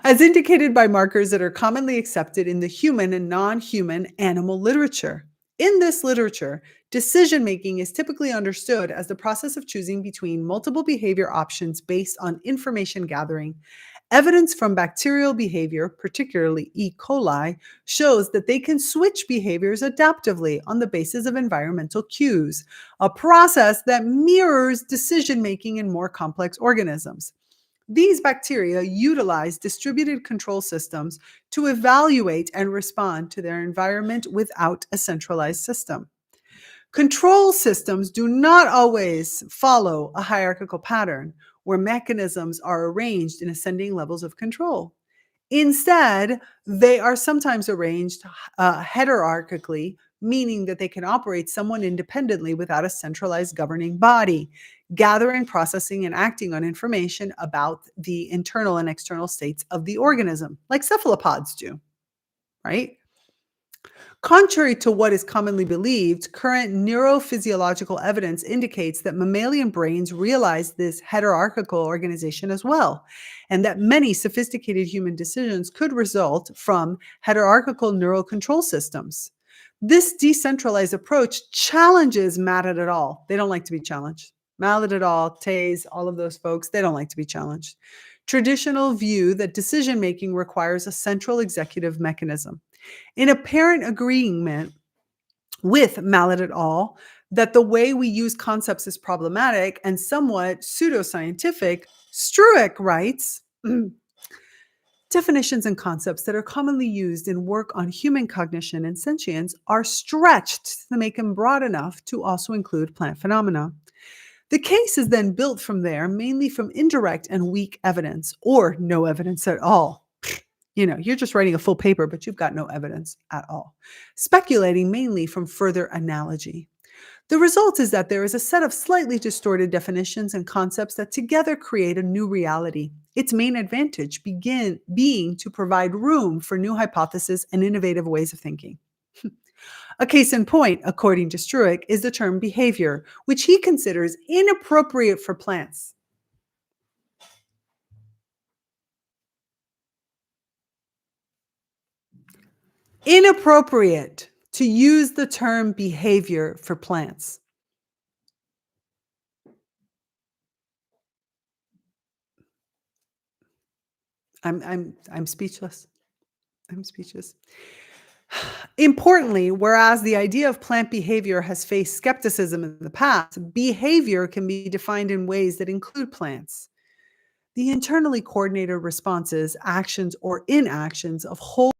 As indicated by markers that are commonly accepted in the human and non-human animal literature. In this literature, decision-making is typically understood as the process of choosing between multiple behavior options based on information gathering. Evidence from bacterial behavior, particularly E. coli, shows that they can switch behaviors adaptively on the basis of environmental cues, a process that mirrors decision-making in more complex organisms. These bacteria utilize distributed control systems to evaluate and respond to their environment without a centralized system. Control systems do not always follow a hierarchical pattern where mechanisms are arranged in ascending levels of control. Instead, they are sometimes arranged heterarchically, meaning that they can operate somewhat independently without a centralized governing body, gathering, processing, and acting on information about the internal and external states of the organism, like cephalopods do, right? Contrary to what is commonly believed, current neurophysiological evidence indicates that mammalian brains realize this hierarchical organization as well, and that many sophisticated human decisions could result from hierarchical neural control systems. This decentralized approach challenges Mallet et al. They don't like to be challenged. Mallet et al., Tays, all of those folks, they don't like to be challenged. Traditional view that decision-making requires a central executive mechanism. In apparent agreement with Mallet et al. That the way we use concepts is problematic and somewhat pseudoscientific, Struick writes, definitions and concepts that are commonly used in work on human cognition and sentience are stretched to make them broad enough to also include plant phenomena. The case is then built from there, mainly from indirect and weak evidence, or no evidence at all. You're just writing a full paper, but you've got no evidence at all. Speculating mainly from further analogy. The result is that there is a set of slightly distorted definitions and concepts that together create a new reality. Its main advantage being to provide room for new hypotheses and innovative ways of thinking. A case in point, according to Struick, is the term behavior, which he considers inappropriate for plants. Inappropriate to use the term behavior for plants. I'm speechless. I'm speechless. Importantly, whereas the idea of plant behavior has faced skepticism in the past, behavior can be defined in ways that include plants. The internally coordinated responses, actions, or inactions of whole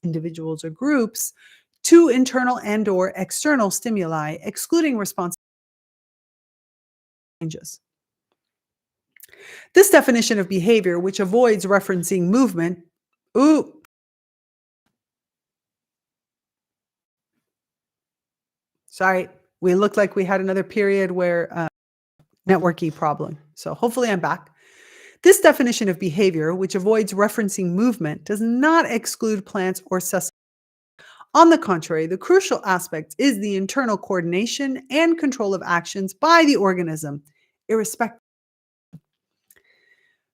individuals or groups to internal and/or external stimuli, excluding response changes. This definition of behavior, which avoids referencing movement, ooh, sorry, we looked like we had another period where networky problem. So hopefully I'm back. This definition of behavior, which avoids referencing movement, does not exclude plants or cells. On the contrary, the crucial aspect is the internal coordination and control of actions by the organism, irrespective.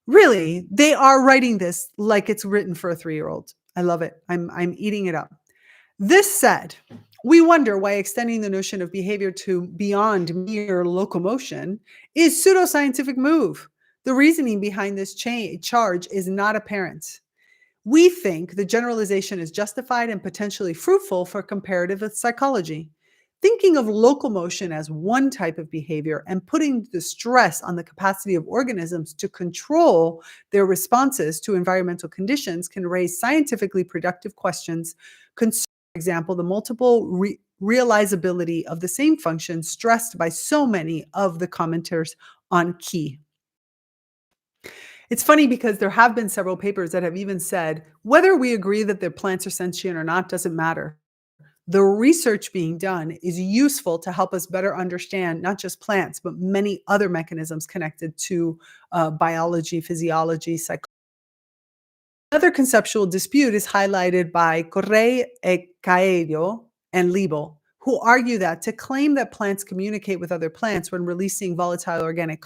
Really, they are writing this like it's written for a 3-year-old. I love it. I'm eating it up. This said, we wonder why extending the notion of behavior to beyond mere locomotion is pseudoscientific move. The reasoning behind this charge is not apparent. We think the generalization is justified and potentially fruitful for comparative psychology. Thinking of locomotion as one type of behavior and putting the stress on the capacity of organisms to control their responses to environmental conditions can raise scientifically productive questions concerning, for example, the multiple realizability of the same function stressed by so many of the commenters on Key. It's funny because there have been several papers that have even said whether we agree that the plants are sentient or not doesn't matter. The research being done is useful to help us better understand not just plants, but many other mechanisms connected to biology, physiology, psychology. Another conceptual dispute is highlighted by Correa e Caello and Liebel, who argue that to claim that plants communicate with other plants when releasing volatile organic